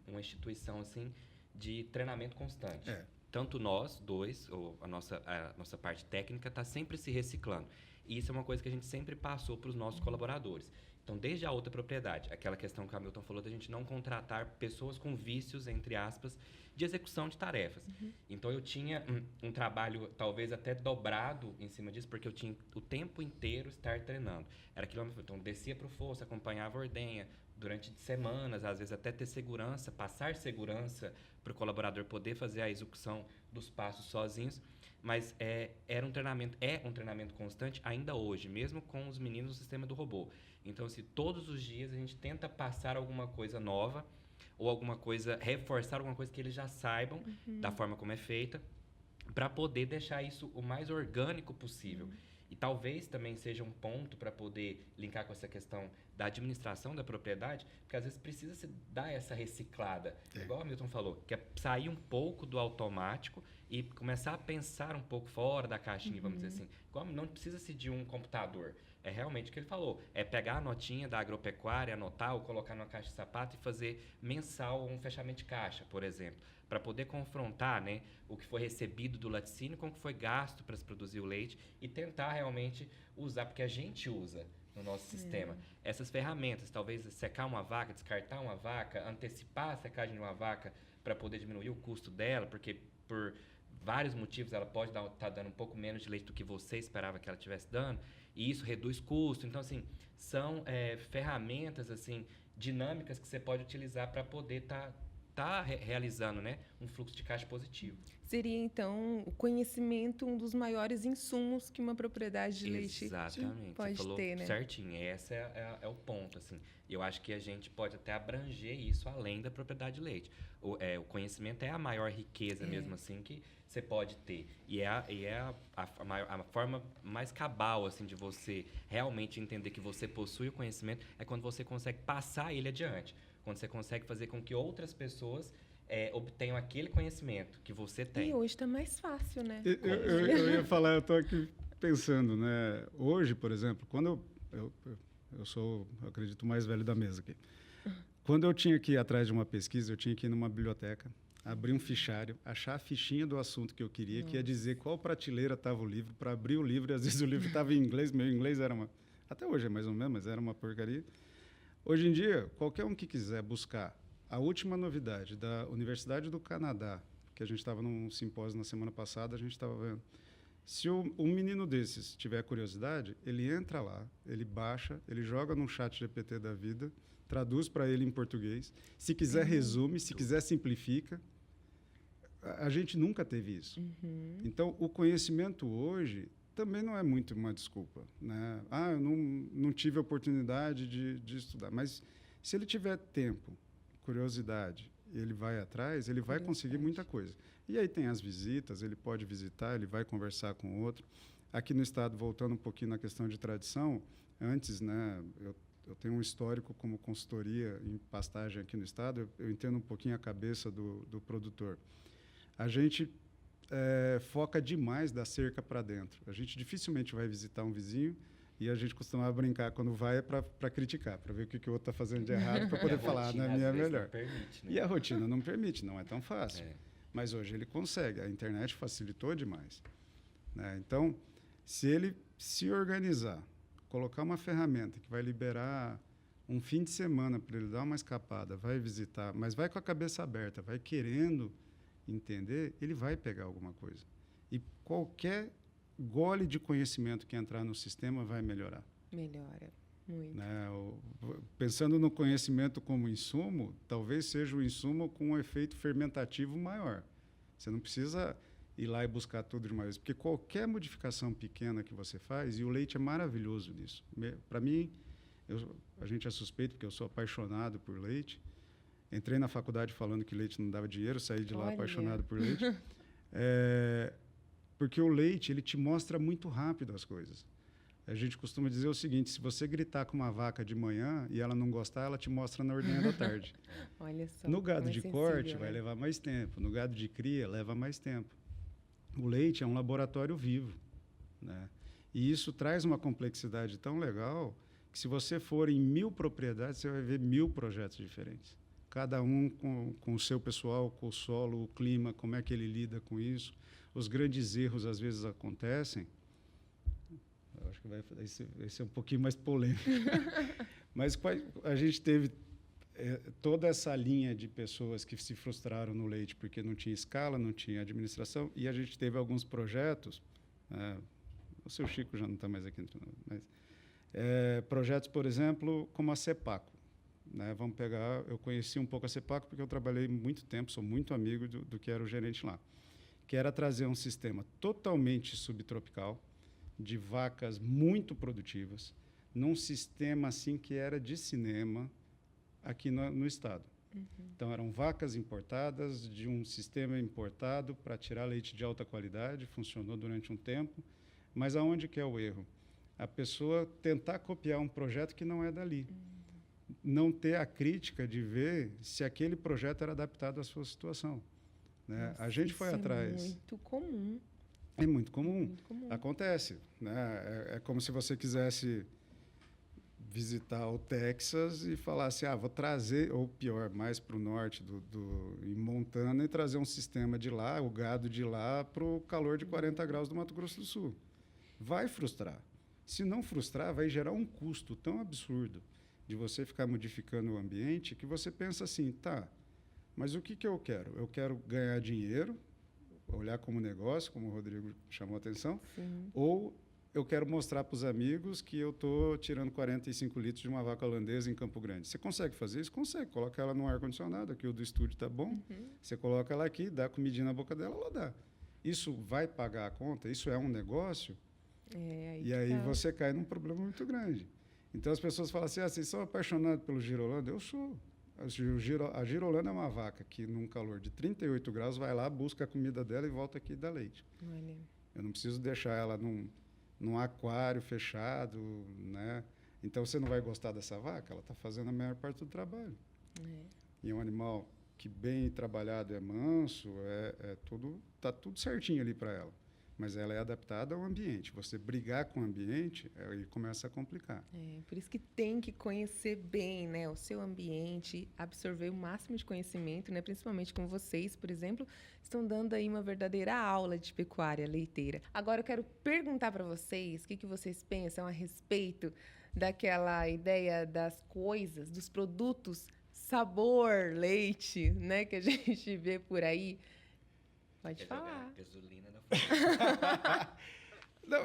uma instituição assim de treinamento constante. Tanto nós dois, ou a nossa parte técnica, está sempre se reciclando. E isso é uma coisa que a gente sempre passou para os nossos colaboradores. Então, desde a outra propriedade, aquela questão que o Hamilton falou da gente não contratar pessoas com vícios, entre aspas, de execução de tarefas. Então, eu tinha um trabalho talvez até dobrado em cima disso, porque eu tinha o tempo inteiro estar treinando. Era quilômetro, então descia para o fosso, acompanhava a ordenha durante semanas, às vezes até ter segurança, passar segurança para o colaborador poder fazer a execução dos passos sozinhos. Mas é um treinamento constante ainda hoje, mesmo com os meninos do sistema do robô. Então, assim, todos os dias a gente tenta passar alguma coisa nova ou alguma coisa, reforçar alguma coisa que eles já saibam da forma como é feita, para poder deixar isso o mais orgânico possível. E talvez também seja um ponto para poder linkar com essa questão da administração da propriedade, porque às vezes precisa se dar essa reciclada, igual o Milton falou, que é sair um pouco do automático e começar a pensar um pouco fora da caixinha, vamos dizer assim. Igual, não precisa-se de um computador. É realmente o que ele falou. É pegar a notinha da agropecuária, anotar ou colocar numa caixa de sapato e fazer mensal um fechamento de caixa, por exemplo, para poder confrontar, né, o que foi recebido do laticínio com o que foi gasto para se produzir o leite e tentar realmente usar, porque a gente usa no nosso sistema essas ferramentas, talvez secar uma vaca, descartar uma vaca, antecipar a secagem de uma vaca para poder diminuir o custo dela, porque por vários motivos ela pode estar dando um pouco menos de leite do que você esperava que ela estivesse dando, e isso reduz custo. Então, assim, são ferramentas assim, dinâmicas que você pode utilizar para poder estar realizando, né, um fluxo de caixa positivo. Seria, então, o conhecimento um dos maiores insumos que uma propriedade de leite pode você falou ter, né? certinho. Esse é o ponto, assim. Eu acho que a gente pode até abranger isso além da propriedade de leite. O conhecimento é a maior riqueza mesmo, assim, que você pode ter. E é a forma mais cabal, assim, de você realmente entender que você possui o conhecimento é quando você consegue passar ele adiante. Quando você consegue fazer com que outras pessoas obtenham aquele conhecimento que você tem. E hoje está mais fácil, né? Eu ia falar, eu estou aqui pensando, né? Hoje, por exemplo, quando eu sou, eu acredito, o mais velho da mesa aqui. Quando eu tinha que ir atrás de uma pesquisa, eu tinha que ir numa biblioteca, abrir um fichário, achar a fichinha do assunto que eu queria, que ia dizer qual prateleira estava o livro, para abrir o livro, e às vezes o livro estava em inglês, meu inglês era até hoje é mais ou menos, mas era uma porcaria. Hoje em dia, qualquer um que quiser buscar a última novidade da Universidade do Canadá, que a gente estava num simpósio na semana passada, a gente estava vendo. Se um menino desses tiver curiosidade, ele entra lá, ele baixa, ele joga num chat GPT da vida, traduz para ele em português. Se quiser, resume. Se quiser, simplifica. A gente nunca teve isso. Então, o conhecimento hoje também não é muito uma desculpa, né? Eu não tive a oportunidade de estudar. Mas, se ele tiver tempo, curiosidade, ele vai atrás, ele vai conseguir muita coisa. E aí tem as visitas, ele pode visitar, ele vai conversar com outro. Aqui no estado, voltando um pouquinho na questão de tradição, antes, né, eu tenho um histórico como consultoria em pastagem aqui no estado, eu entendo um pouquinho a cabeça do produtor. A gente foca demais da cerca para dentro. A gente dificilmente vai visitar um vizinho e a gente costumava brincar quando vai para criticar, para ver o que o outro está fazendo de errado, para poder falar, na minha é melhor. Permite, né? E a rotina não permite, não é tão fácil. Mas hoje ele consegue, a internet facilitou demais, né? Então, se ele se organizar, colocar uma ferramenta que vai liberar um fim de semana para ele dar uma escapada, vai visitar, mas vai com a cabeça aberta, vai querendo entender, ele vai pegar alguma coisa. E qualquer gole de conhecimento que entrar no sistema vai melhorar. Melhora muito. Né? Pensando no conhecimento como insumo, talvez seja o insumo com um efeito fermentativo maior. Você não precisa ir lá e buscar tudo de uma vez, porque qualquer modificação pequena que você faz, e o leite é maravilhoso nisso. Para mim, a gente é suspeito, porque eu sou apaixonado por leite. Entrei na faculdade falando que leite não dava dinheiro, saí de lá apaixonado por leite. Porque o leite, ele te mostra muito rápido as coisas. A gente costuma dizer o seguinte, se você gritar com uma vaca de manhã e ela não gostar, ela te mostra na ordenha da tarde. Olha só, no gado de corte, né? vai levar mais tempo. No gado de cria, leva mais tempo. O leite é um laboratório vivo, né? E isso traz uma complexidade tão legal que, se você for em 1000 propriedades, você vai ver 1000 projetos diferentes. Cada um com o seu pessoal, com o solo, o clima, como é que ele lida com isso. Os grandes erros, às vezes, acontecem. Eu acho que vai ser um pouquinho mais polêmico. Mas a gente teve toda essa linha de pessoas que se frustraram no leite porque não tinha escala, não tinha administração, e a gente teve alguns projetos. O seu Chico já não está mais aqui, mas projetos, por exemplo, como a Cepaco. Né? Vamos pegar, eu conheci um pouco a Cepaco porque eu trabalhei muito tempo, sou muito amigo do que era o gerente lá, que era trazer um sistema totalmente subtropical, de vacas muito produtivas, num sistema assim que era de cinema aqui no estado. Então, eram vacas importadas de um sistema importado para tirar leite de alta qualidade, funcionou durante um tempo, mas aonde que é o erro? A pessoa tentar copiar um projeto que não é dali. Não ter a crítica de ver se aquele projeto era adaptado à sua situação. Né? Nossa, a gente foi atrás. É muito comum. É muito comum. Muito comum. Acontece. Né? É como se você quisesse visitar o Texas e falasse, vou trazer, ou pior, mais para o norte, em Montana, e trazer um sistema de lá, o gado de lá, para o calor de 40 graus do Mato Grosso do Sul. Vai frustrar. Se não frustrar, vai gerar um custo tão absurdo de você ficar modificando o ambiente que você pensa assim, tá, mas o que eu quero? Eu quero ganhar dinheiro, olhar como negócio, como o Rodrigo chamou a atenção, Sim. ou eu quero mostrar para os amigos que eu estou tirando 45 litros de uma vaca holandesa em Campo Grande. Você consegue fazer isso? Consegue. Coloca ela no ar-condicionado, aqui o do estúdio está bom. Você coloca ela aqui, dá comidinha na boca dela, ela dá. Isso vai pagar a conta? Isso é um negócio? E aí você cai num problema muito grande. Então, as pessoas falam assim, vocês são apaixonados pelo Girolando? Eu sou. A Girolando é uma vaca que, num calor de 38 graus, vai lá, busca a comida dela e volta aqui e dá leite. Olha. Eu não preciso deixar ela num aquário fechado, né? Então, você não vai gostar dessa vaca? Ela está fazendo a maior parte do trabalho. E é um animal que, bem trabalhado, é manso, está tudo certinho ali para ela. Mas ela é adaptada ao ambiente. Você brigar com o ambiente, aí começa a complicar. Por isso que tem que conhecer bem, né, o seu ambiente, absorver o máximo de conhecimento, né, principalmente como vocês, por exemplo, estão dando aí uma verdadeira aula de pecuária leiteira. Agora eu quero perguntar para vocês o que vocês pensam a respeito daquela ideia das coisas, dos produtos sabor leite, né, que a gente vê por aí. Pode falar. Gasolina na Não,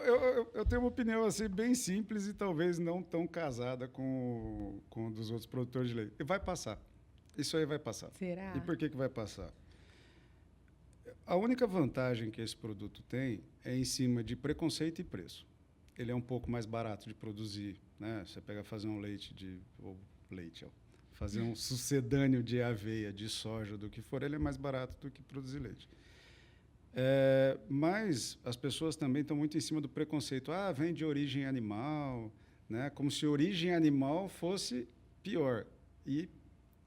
eu tenho uma opinião assim, bem simples e talvez não tão casada com dos outros produtores de leite. E vai passar. Isso aí vai passar. Será? E por que vai passar? A única vantagem que esse produto tem é em cima de preconceito e preço. Ele é um pouco mais barato de produzir. Né? Você pega fazer um fazer um sucedâneo de aveia, de soja, do que for, ele é mais barato do que produzir leite. Mas as pessoas também estão muito em cima do preconceito. Vem de origem animal, né? Como se origem animal fosse pior. E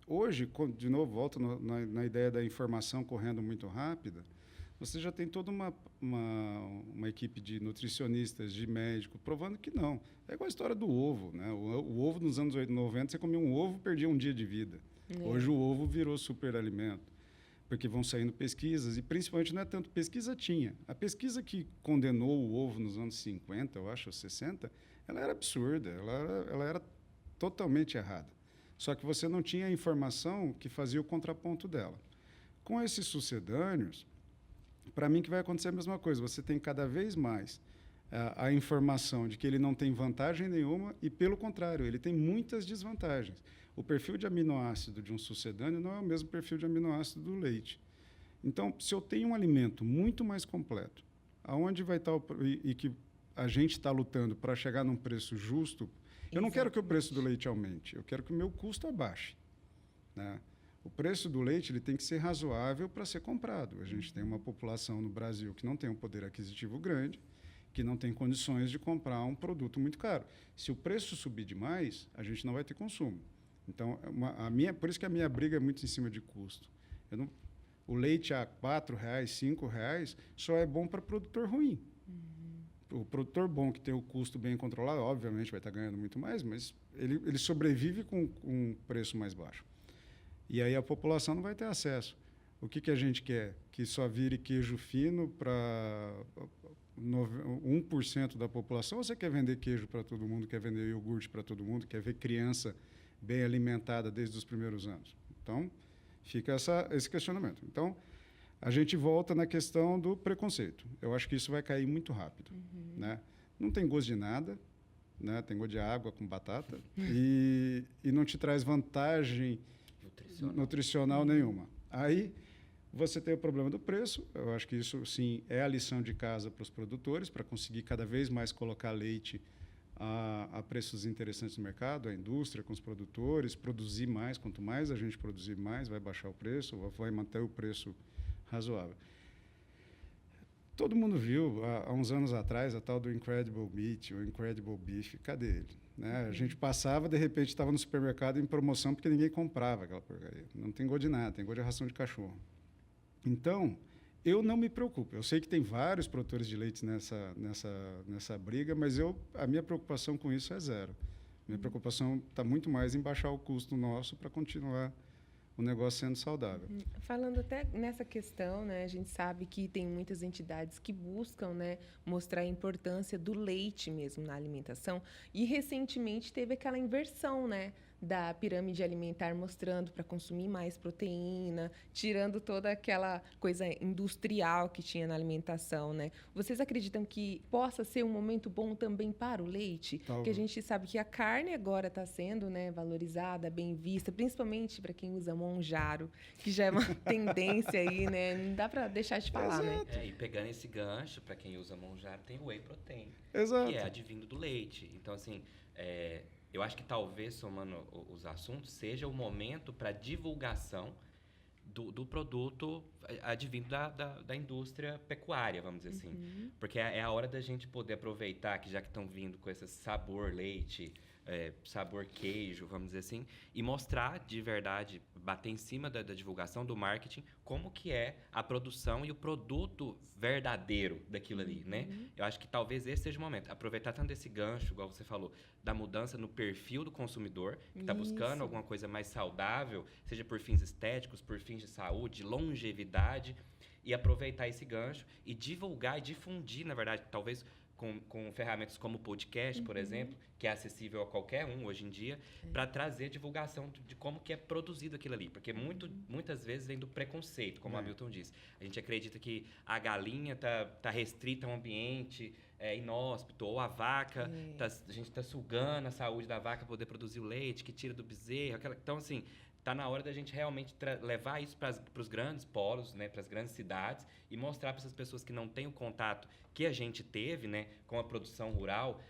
hoje, de novo, volto na ideia da informação correndo muito rápida, você já tem toda uma equipe de nutricionistas, de médicos, provando que não. É igual a história do ovo. Né? O ovo, nos anos 90, você comia um ovo, perdia um dia de vida. Hoje o ovo virou superalimento. Porque vão saindo pesquisas, e principalmente não é tanto pesquisa, tinha. A pesquisa que condenou o ovo nos anos 50, eu acho, 60, ela era absurda, ela era totalmente errada. Só que você não tinha a informação que fazia o contraponto dela. Com esses sucedâneos, para mim que vai acontecer a mesma coisa, você tem cada vez mais a informação de que ele não tem vantagem nenhuma e, pelo contrário, ele tem muitas desvantagens. O perfil de aminoácido de um sucedâneo não é o mesmo perfil de aminoácido do leite. Então, se eu tenho um alimento muito mais completo, aonde vai estar e que a gente está lutando para chegar num preço justo, eu não quero que o preço do leite aumente, eu quero que o meu custo abaixe. Né? O preço do leite ele tem que ser razoável para ser comprado. A gente tem uma população no Brasil que não tem um poder aquisitivo grande, que não tem condições de comprar um produto muito caro. Se o preço subir demais, a gente não vai ter consumo. Então, por isso que a minha briga é muito em cima de custo. O leite a R$ 4, R$ 5 só é bom para produtor ruim. O produtor bom que tem o custo bem controlado, obviamente vai estar ganhando muito mais, mas ele sobrevive com um preço mais baixo. E aí a população não vai ter acesso. O que a gente quer? Que só vire queijo fino para 1% da população? Ou você quer vender queijo para todo mundo, quer vender iogurte para todo mundo, quer ver criança bem alimentada desde os primeiros anos? Então, fica esse questionamento. Então, a gente volta na questão do preconceito. Eu acho que isso vai cair muito rápido. Né? Não tem gosto de nada, né? Tem gosto de água com batata, e não te traz vantagem nutricional nenhuma. Aí você tem o problema do preço. Eu acho que isso, sim, é a lição de casa para os produtores, para conseguir cada vez mais colocar leite a preços interessantes no mercado, a indústria com os produtores, produzir mais. Quanto mais a gente produzir mais, vai baixar o preço, vai manter o preço razoável. Todo mundo viu, há uns anos atrás, a tal do Incredible Meat, o Incredible Beef. Cadê ele? Né? A gente passava, de repente, estava no supermercado em promoção porque ninguém comprava aquela porcaria. Não tem gosto de nada, tem gosto de ração de cachorro. Então, eu não me preocupo. Eu sei que tem vários produtores de leite nessa briga, mas a minha preocupação com isso é zero. Minha preocupação está muito mais em baixar o custo nosso para continuar o negócio sendo saudável. Falando até nessa questão, né, a gente sabe que tem muitas entidades que buscam, né, mostrar a importância do leite mesmo na alimentação, e recentemente teve aquela inversão, né, da pirâmide alimentar, mostrando para consumir mais proteína, tirando toda aquela coisa industrial que tinha na alimentação, né? Vocês acreditam que possa ser um momento bom também para o leite? Porque a gente sabe que a carne agora está sendo, né, valorizada, bem vista, principalmente para quem usa Monjaro, que já é uma tendência aí, né? Não dá para deixar de falar, né? E pegando esse gancho, para quem usa Monjaro, tem o whey protein, Exato. que é advindo do leite. Então, assim, eu acho que talvez, somando os assuntos, seja o momento para divulgação do produto advindo da indústria pecuária, vamos dizer assim. Porque é a hora da gente poder aproveitar, que já que estão vindo com esse sabor leite, sabor queijo, vamos dizer assim, e mostrar de verdade, bater em cima da divulgação, do marketing, como que é a produção e o produto verdadeiro daquilo ali, né? Eu acho que talvez esse seja o momento. Aproveitar tanto esse gancho, igual você falou, da mudança no perfil do consumidor, que está buscando alguma coisa mais saudável, seja por fins estéticos, por fins de saúde, longevidade, e aproveitar esse gancho e divulgar e difundir, na verdade, talvez com ferramentas como o podcast, por exemplo, que é acessível a qualquer um hoje em dia, para trazer divulgação de como que é produzido aquilo ali. Porque muitas vezes vem do preconceito, como a Hamilton disse. A gente acredita que a galinha tá restrita a um ambiente inóspito, ou a vaca, a gente está sugando a saúde da vaca para poder produzir o leite, que tira do bezerro. Então, assim, está na hora da gente realmente levar isso para os grandes polos, né, para as grandes cidades, e mostrar para essas pessoas que não têm o contato que a gente teve, né, com a produção rural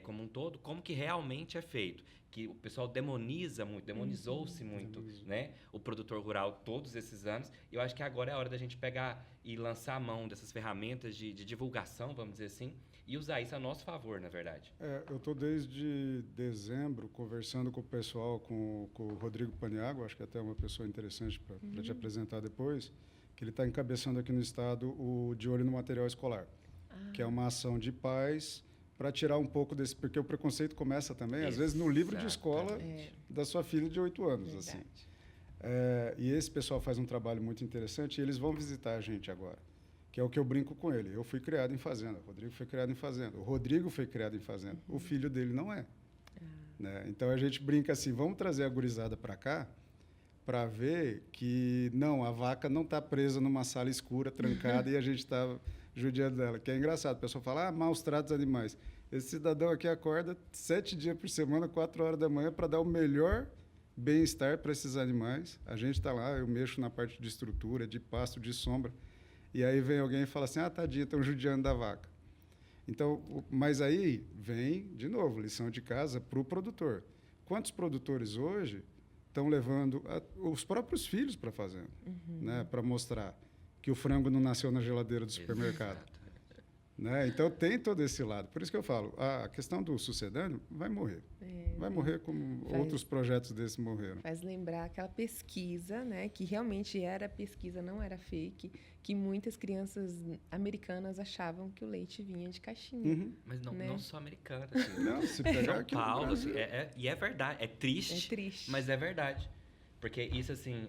como um todo, como que realmente é feito. Que o pessoal demonizou-se muito, né, o produtor rural todos esses anos. E eu acho que agora é a hora da gente pegar e lançar a mão dessas ferramentas de divulgação, vamos dizer assim, e usar isso a nosso favor, na verdade. Eu estou desde dezembro conversando com o pessoal, com o Rodrigo Paniagua, acho que até é uma pessoa interessante para te apresentar depois, que ele está encabeçando aqui no estado o De Olho no Material Escolar, que é uma ação de pais para tirar um pouco desse... Porque o preconceito começa também, às vezes, no livro de escola da sua filha de 8 anos. Assim. E esse pessoal faz um trabalho muito interessante, e eles vão visitar a gente agora, que é o que eu brinco com ele. Eu fui criado em fazenda, o Rodrigo foi criado em fazenda, o Rodrigo foi criado em fazenda, o filho dele não é. Né? Então, a gente brinca assim, vamos trazer a gurizada para cá para ver que, não, a vaca não está presa numa sala escura, trancada, e a gente está judiando dela. Que é engraçado, a pessoa fala, maus tratos animais. Esse cidadão aqui acorda 7 dias por semana, 4 horas da manhã, para dar o melhor bem-estar para esses animais. A gente está lá, eu mexo na parte de estrutura, de pasto, de sombra. E aí vem alguém e fala assim, tadinha, estão judiando da vaca. Então, mas aí vem, de novo, lição de casa para o produtor. Quantos produtores hoje estão levando os próprios filhos para a fazenda, né, para mostrar que o frango não nasceu na geladeira do supermercado? Né? Então, tem todo esse lado. Por isso que eu falo, a questão do sucedâneo vai morrer. Vai morrer como outros projetos desses morreram. Faz lembrar aquela pesquisa, né, que realmente era pesquisa, não era fake, que muitas crianças americanas achavam que o leite vinha de caixinha. Mas não, né? não só americana. Assim. Não, se pegar São aqui no Paulo, Brasil, assim, e é verdade, é triste, É triste. mas é verdade. Porque isso, assim,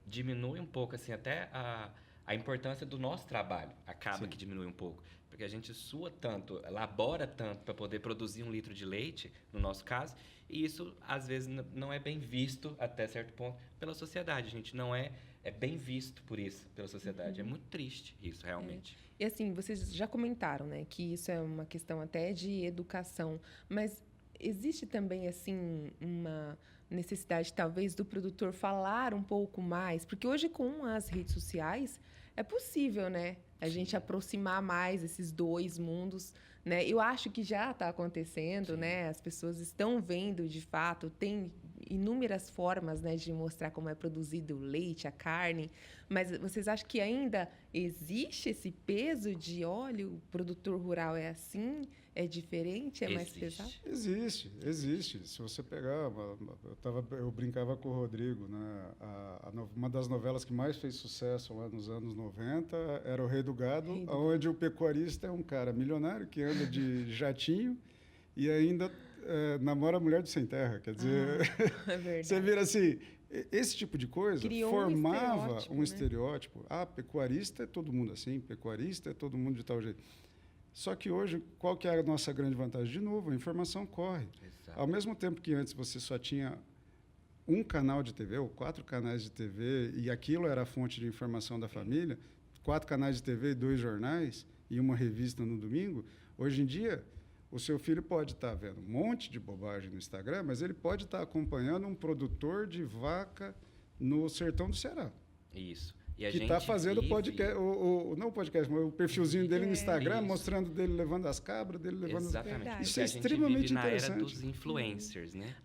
diminui um pouco, assim, até a importância do nosso trabalho acaba que diminui um pouco. Porque a gente sua tanto, elabora tanto para poder produzir 1 litro de leite, no nosso caso, e isso, às vezes, não é bem visto, até certo ponto, pela sociedade. A gente não é bem visto por isso, pela sociedade. É muito triste isso, realmente. E assim, vocês já comentaram, né, que isso é uma questão até de educação, mas existe também, assim, uma necessidade, talvez, do produtor falar um pouco mais, porque hoje, com as redes sociais, é possível, né, a gente aproximar mais esses dois mundos, né? Eu acho que já está acontecendo, né? As pessoas estão vendo, de fato, tem inúmeras formas, né, de mostrar como é produzido o leite, a carne, mas vocês acham que ainda existe esse peso de, olha, o produtor rural é assim, é diferente, é mais pesado? Existe. Se você pegar, eu brincava com o Rodrigo, né? Uma das novelas que mais fez sucesso lá nos anos 90 era O Rei do Gado, onde o pecuarista é um cara milionário que anda de jatinho e ainda namora a mulher do sem terra. Quer dizer, É verdade. você vira assim, esse tipo de coisa Criou formava um né? estereótipo. Pecuarista é todo mundo assim, pecuarista é todo mundo de tal jeito. Só que hoje, qual que é a nossa grande vantagem? De novo, a informação corre. Exato. Ao mesmo tempo que antes você só tinha um canal de TV ou 4 canais de TV e aquilo era a fonte de informação da família, 4 canais de TV e 2 jornais e uma revista no domingo, hoje em dia o seu filho pode estar vendo um monte de bobagem no Instagram, mas ele pode estar acompanhando um produtor de vaca no sertão do Ceará. Isso. E a Que gente está fazendo vive... podcast, não o podcast, mas o perfilzinho dele no Instagram, isso. mostrando dele levando as cabras, dele levando Exatamente. Verdade. Isso Porque é a gente extremamente vive na era interessante. dos influencers, né?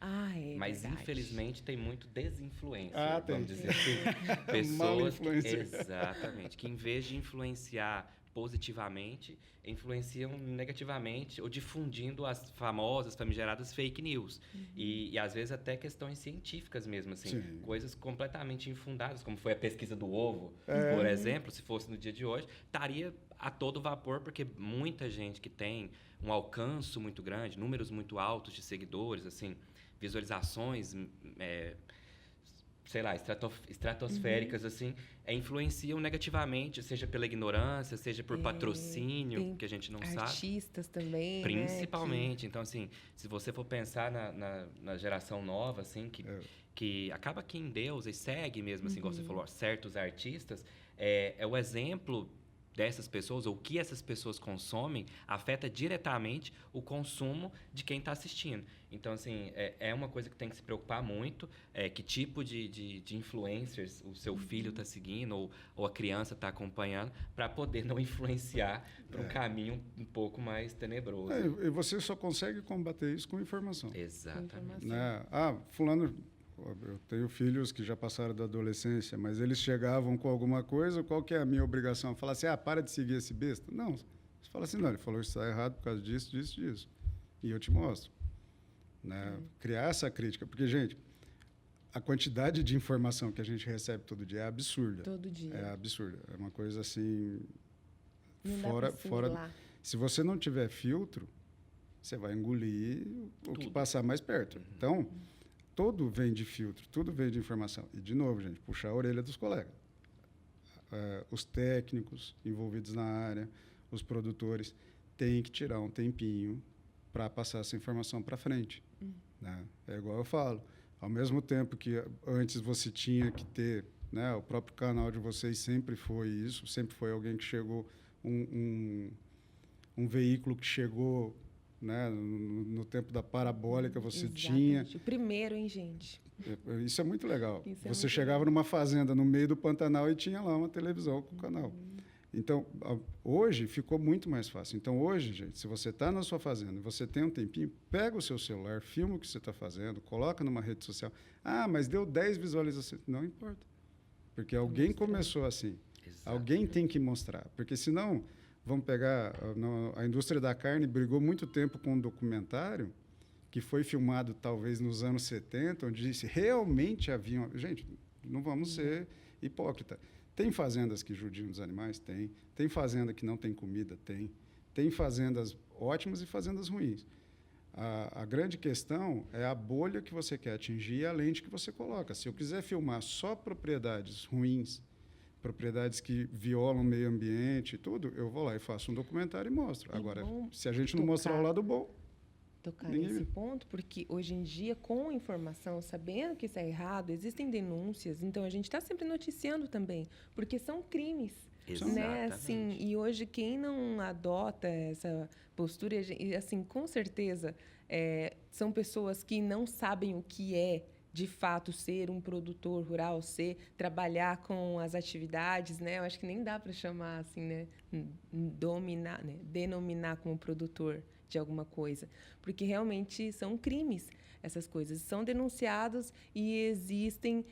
Mas, verdade. infelizmente, tem muito desinfluencer, tem. vamos dizer assim. Mal Pessoas influencer. exatamente, que em vez de influenciar positivamente, influenciam negativamente ou difundindo as famosas, famigeradas fake news. E às vezes até questões científicas mesmo, assim, Sim. coisas completamente infundadas, como foi a pesquisa do ovo, por exemplo, se fosse no dia de hoje, estaria a todo vapor, porque muita gente que tem um alcance muito grande, números muito altos de seguidores, assim, visualizações, sei lá, estratosféricas, assim, influenciam negativamente, seja pela ignorância, seja por patrocínio, tem que a gente não sabe. Artistas também, Principalmente. Então, assim, se você for pensar na geração nova, assim, que acaba que em Deus e segue mesmo, assim, como você falou, certos artistas, é o exemplo dessas pessoas, ou o que essas pessoas consomem, afeta diretamente o consumo de quem está assistindo. Então, assim, é uma coisa que tem que se preocupar muito, que tipo de influencers o seu filho está seguindo, ou a criança está acompanhando, para poder não influenciar para um caminho um pouco mais tenebroso. E você só consegue combater isso com informação. Exatamente. Né? Fulano... Eu tenho filhos que já passaram da adolescência, mas eles chegavam com alguma coisa, qual que é a minha obrigação? Falar assim, para de seguir esse besta? Não, você fala assim, não, ele falou isso está errado por causa disso, disso, disso. E eu te mostro. Né? Criar essa crítica, porque, gente, a quantidade de informação que a gente recebe todo dia é absurda. Todo dia. É absurda. É uma coisa assim... Não dá pra assimilar. Se você não tiver filtro, você vai engolir o que passar mais perto. Então... Tudo vem de filtro, tudo vem de informação. E, de novo, gente, puxar a orelha dos colegas. Os técnicos envolvidos na área, os produtores, têm que tirar um tempinho para passar essa informação para frente. Né? É igual eu falo. Ao mesmo tempo que antes você tinha que ter, né, o próprio canal de vocês sempre foi isso, sempre foi alguém que chegou, um veículo que chegou... Né? No tempo da parabólica você tinha... O primeiro, hein, gente? Isso é muito legal. Você chegava numa fazenda no meio do Pantanal e tinha lá uma televisão com o canal. Então, hoje ficou muito mais fácil. Então, hoje, gente, se você está na sua fazenda e você tem um tempinho, pega o seu celular, filma o que você está fazendo, coloca numa rede social. Mas deu 10 visualizações. Não importa. Porque alguém começou assim. Exato. Alguém tem que mostrar. Porque senão... vamos pegar a indústria da carne brigou muito tempo com um documentário que foi filmado talvez nos anos 70, onde disse realmente haviam... Gente, não vamos ser hipócrita. Tem fazendas que judiam dos animais? Tem. Tem fazenda que não tem comida? Tem. Tem fazendas ótimas e fazendas ruins. A grande questão é a bolha que você quer atingir e a lente que você coloca. Se eu quiser filmar só propriedades ruins, propriedades que violam o meio ambiente e tudo, eu vou lá e faço um documentário e mostro. Agora, se a gente não mostrar o lado bom... Tocar nesse ponto, porque hoje em dia, com informação, sabendo que isso é errado, existem denúncias, então a gente está sempre noticiando também, porque são crimes. Né? Assim, e hoje, quem não adota essa postura, e assim, com certeza, são pessoas que não sabem o que é, de fato, ser um produtor rural, trabalhar com as atividades, né? Eu acho que nem dá para chamar assim, né? Dominar, né? Denominar como produtor de alguma coisa, porque realmente são crimes essas coisas, são denunciados e existem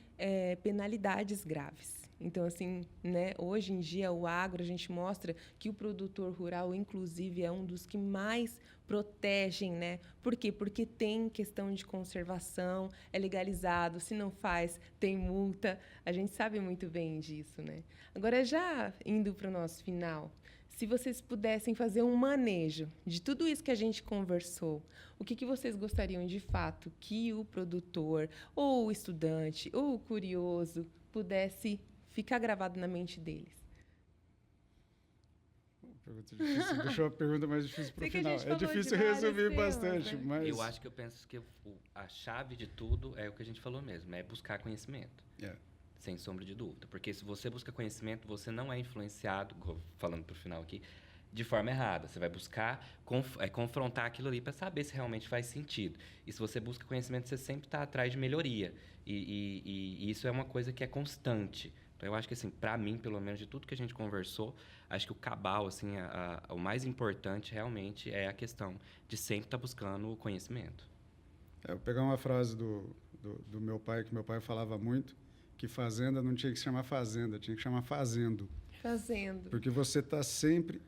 penalidades graves. Então, assim, né, hoje em dia, o agro, a gente mostra que o produtor rural, inclusive, é um dos que mais protegem, né? Por quê? Porque tem questão de conservação, é legalizado, se não faz, tem multa. A gente sabe muito bem disso, né? Agora, já indo para o nosso final, se vocês pudessem fazer um manejo de tudo isso que a gente conversou, o que vocês gostariam, de fato, que o produtor, ou o estudante, ou o curioso, pudesse ficar gravado na mente deles? Pergunta difícil. Deixou a pergunta mais difícil para o final. É difícil resumir bastante, né? mas... Eu penso que a chave de tudo é o que a gente falou mesmo, é buscar conhecimento. Sem sombra de dúvida. Porque se você busca conhecimento, você não é influenciado, falando para o final aqui, de forma errada. Você vai buscar confrontar aquilo ali para saber se realmente faz sentido. E se você busca conhecimento, você sempre está atrás de melhoria. E isso é uma coisa que é constante. Então, eu acho que, assim, para mim, pelo menos, de tudo que a gente conversou, acho que o cabal, assim, o mais importante realmente é a questão de sempre estar buscando o conhecimento. Eu vou pegar uma frase do meu pai, que meu pai falava muito, que fazenda não tinha que se chamar fazenda, tinha que chamar fazendo. Fazendo. Porque você está sempre...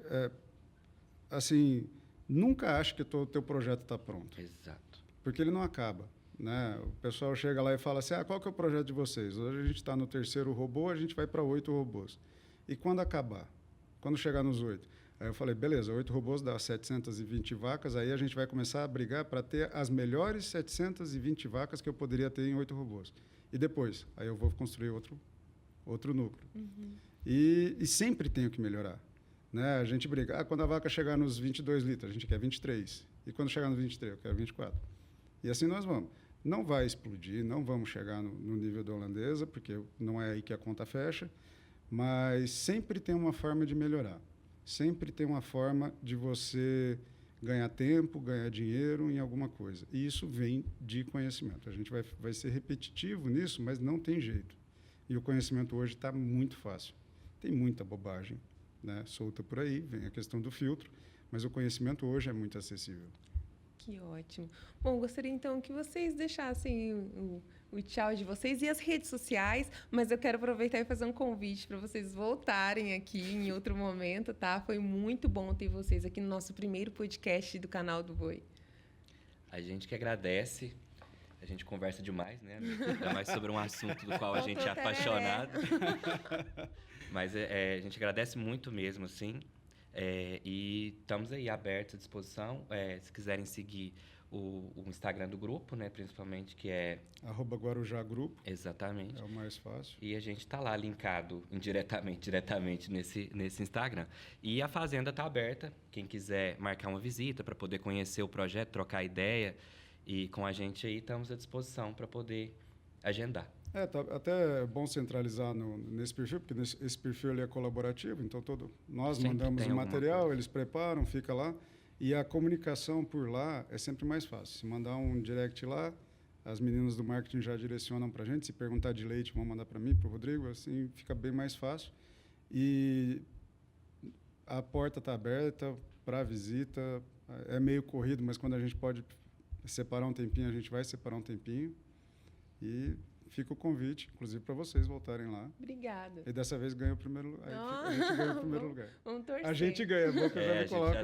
assim, nunca acha que o teu projeto está pronto. Exato. Porque ele não acaba. Né? O pessoal chega lá e fala assim, qual que é o projeto de vocês? Hoje a gente está no 3º robô, a gente vai para 8 robôs. E quando acabar? Quando chegar nos 8? Aí eu falei, beleza, 8 robôs dá 720 vacas, aí a gente vai começar a brigar para ter as melhores 720 vacas que eu poderia ter em 8 robôs. E depois? Aí eu vou construir outro núcleo. Uhum. E sempre tenho que melhorar. Né? A gente briga, quando a vaca chegar nos 22 litros, a gente quer 23. E quando chegar nos 23, eu quero 24. E assim nós vamos. Não vai explodir, não vamos chegar no nível da holandesa, porque não é aí que a conta fecha, mas sempre tem uma forma de melhorar. Sempre tem uma forma de você ganhar tempo, ganhar dinheiro em alguma coisa. E isso vem de conhecimento. A gente vai ser repetitivo nisso, mas não tem jeito. E o conhecimento hoje está muito fácil. Tem muita bobagem, né, solta por aí, vem a questão do filtro, mas o conhecimento hoje é muito acessível. Que ótimo. Bom, gostaria então que vocês deixassem o tchau de vocês e as redes sociais, mas eu quero aproveitar e fazer um convite para vocês voltarem aqui em outro momento, tá? Foi muito bom ter vocês aqui no nosso primeiro podcast do canal do Boi. A gente que agradece, a gente conversa demais, né? Ainda mais sobre um assunto do qual a gente é apaixonado. Mas a gente agradece muito mesmo, assim. E estamos aí abertos à disposição. Se quiserem seguir o Instagram do grupo, né, principalmente, que é... @Guarujá Grupo. Exatamente. É o mais fácil. E a gente está lá linkado diretamente nesse Instagram. E a Fazenda está aberta. Quem quiser marcar uma visita para poder conhecer o projeto, trocar ideia, e com a gente aí estamos à disposição para poder agendar. Tá até bom centralizar nesse perfil, porque esse perfil ele é colaborativo, então nós sempre mandamos o material, eles preparam, fica lá, e a comunicação por lá é sempre mais fácil. Se mandar um direct lá, as meninas do marketing já direcionam para a gente, se perguntar de leite, vão mandar para mim, para o Rodrigo, assim fica bem mais fácil. E a porta está aberta para visita, é meio corrido, mas quando a gente pode separar um tempinho, a gente vai separar um tempinho, e fica o convite, inclusive para vocês voltarem lá. Obrigada. E dessa vez ganha o primeiro, a gente ganha o primeiro lugar. Vamos torcer. A gente ganha, vou que eu já me coloco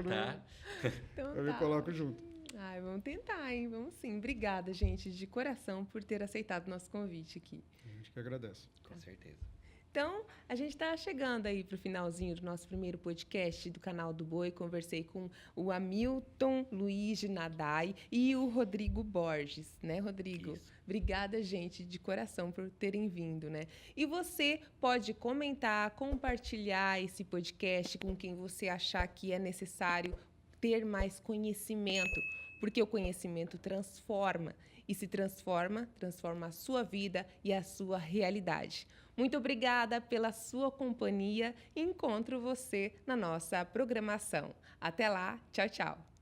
Então, eu me coloco junto. Ai, vamos tentar, hein? Vamos sim. Obrigada, gente, de coração, por ter aceitado o nosso convite aqui. A gente que agradece. Com certeza. Então, a gente está chegando aí para o finalzinho do nosso primeiro podcast do canal do Boi. Conversei com o Hamilton Luiz de Nadai e o Rodrigo Borges, né, Rodrigo? Isso. Obrigada, gente, de coração por terem vindo, né? E você pode comentar, compartilhar esse podcast com quem você achar que é necessário ter mais conhecimento, porque o conhecimento transforma. E se transforma, transforma a sua vida e a sua realidade. Muito obrigada pela sua companhia e encontro você na nossa programação. Até lá, tchau, tchau.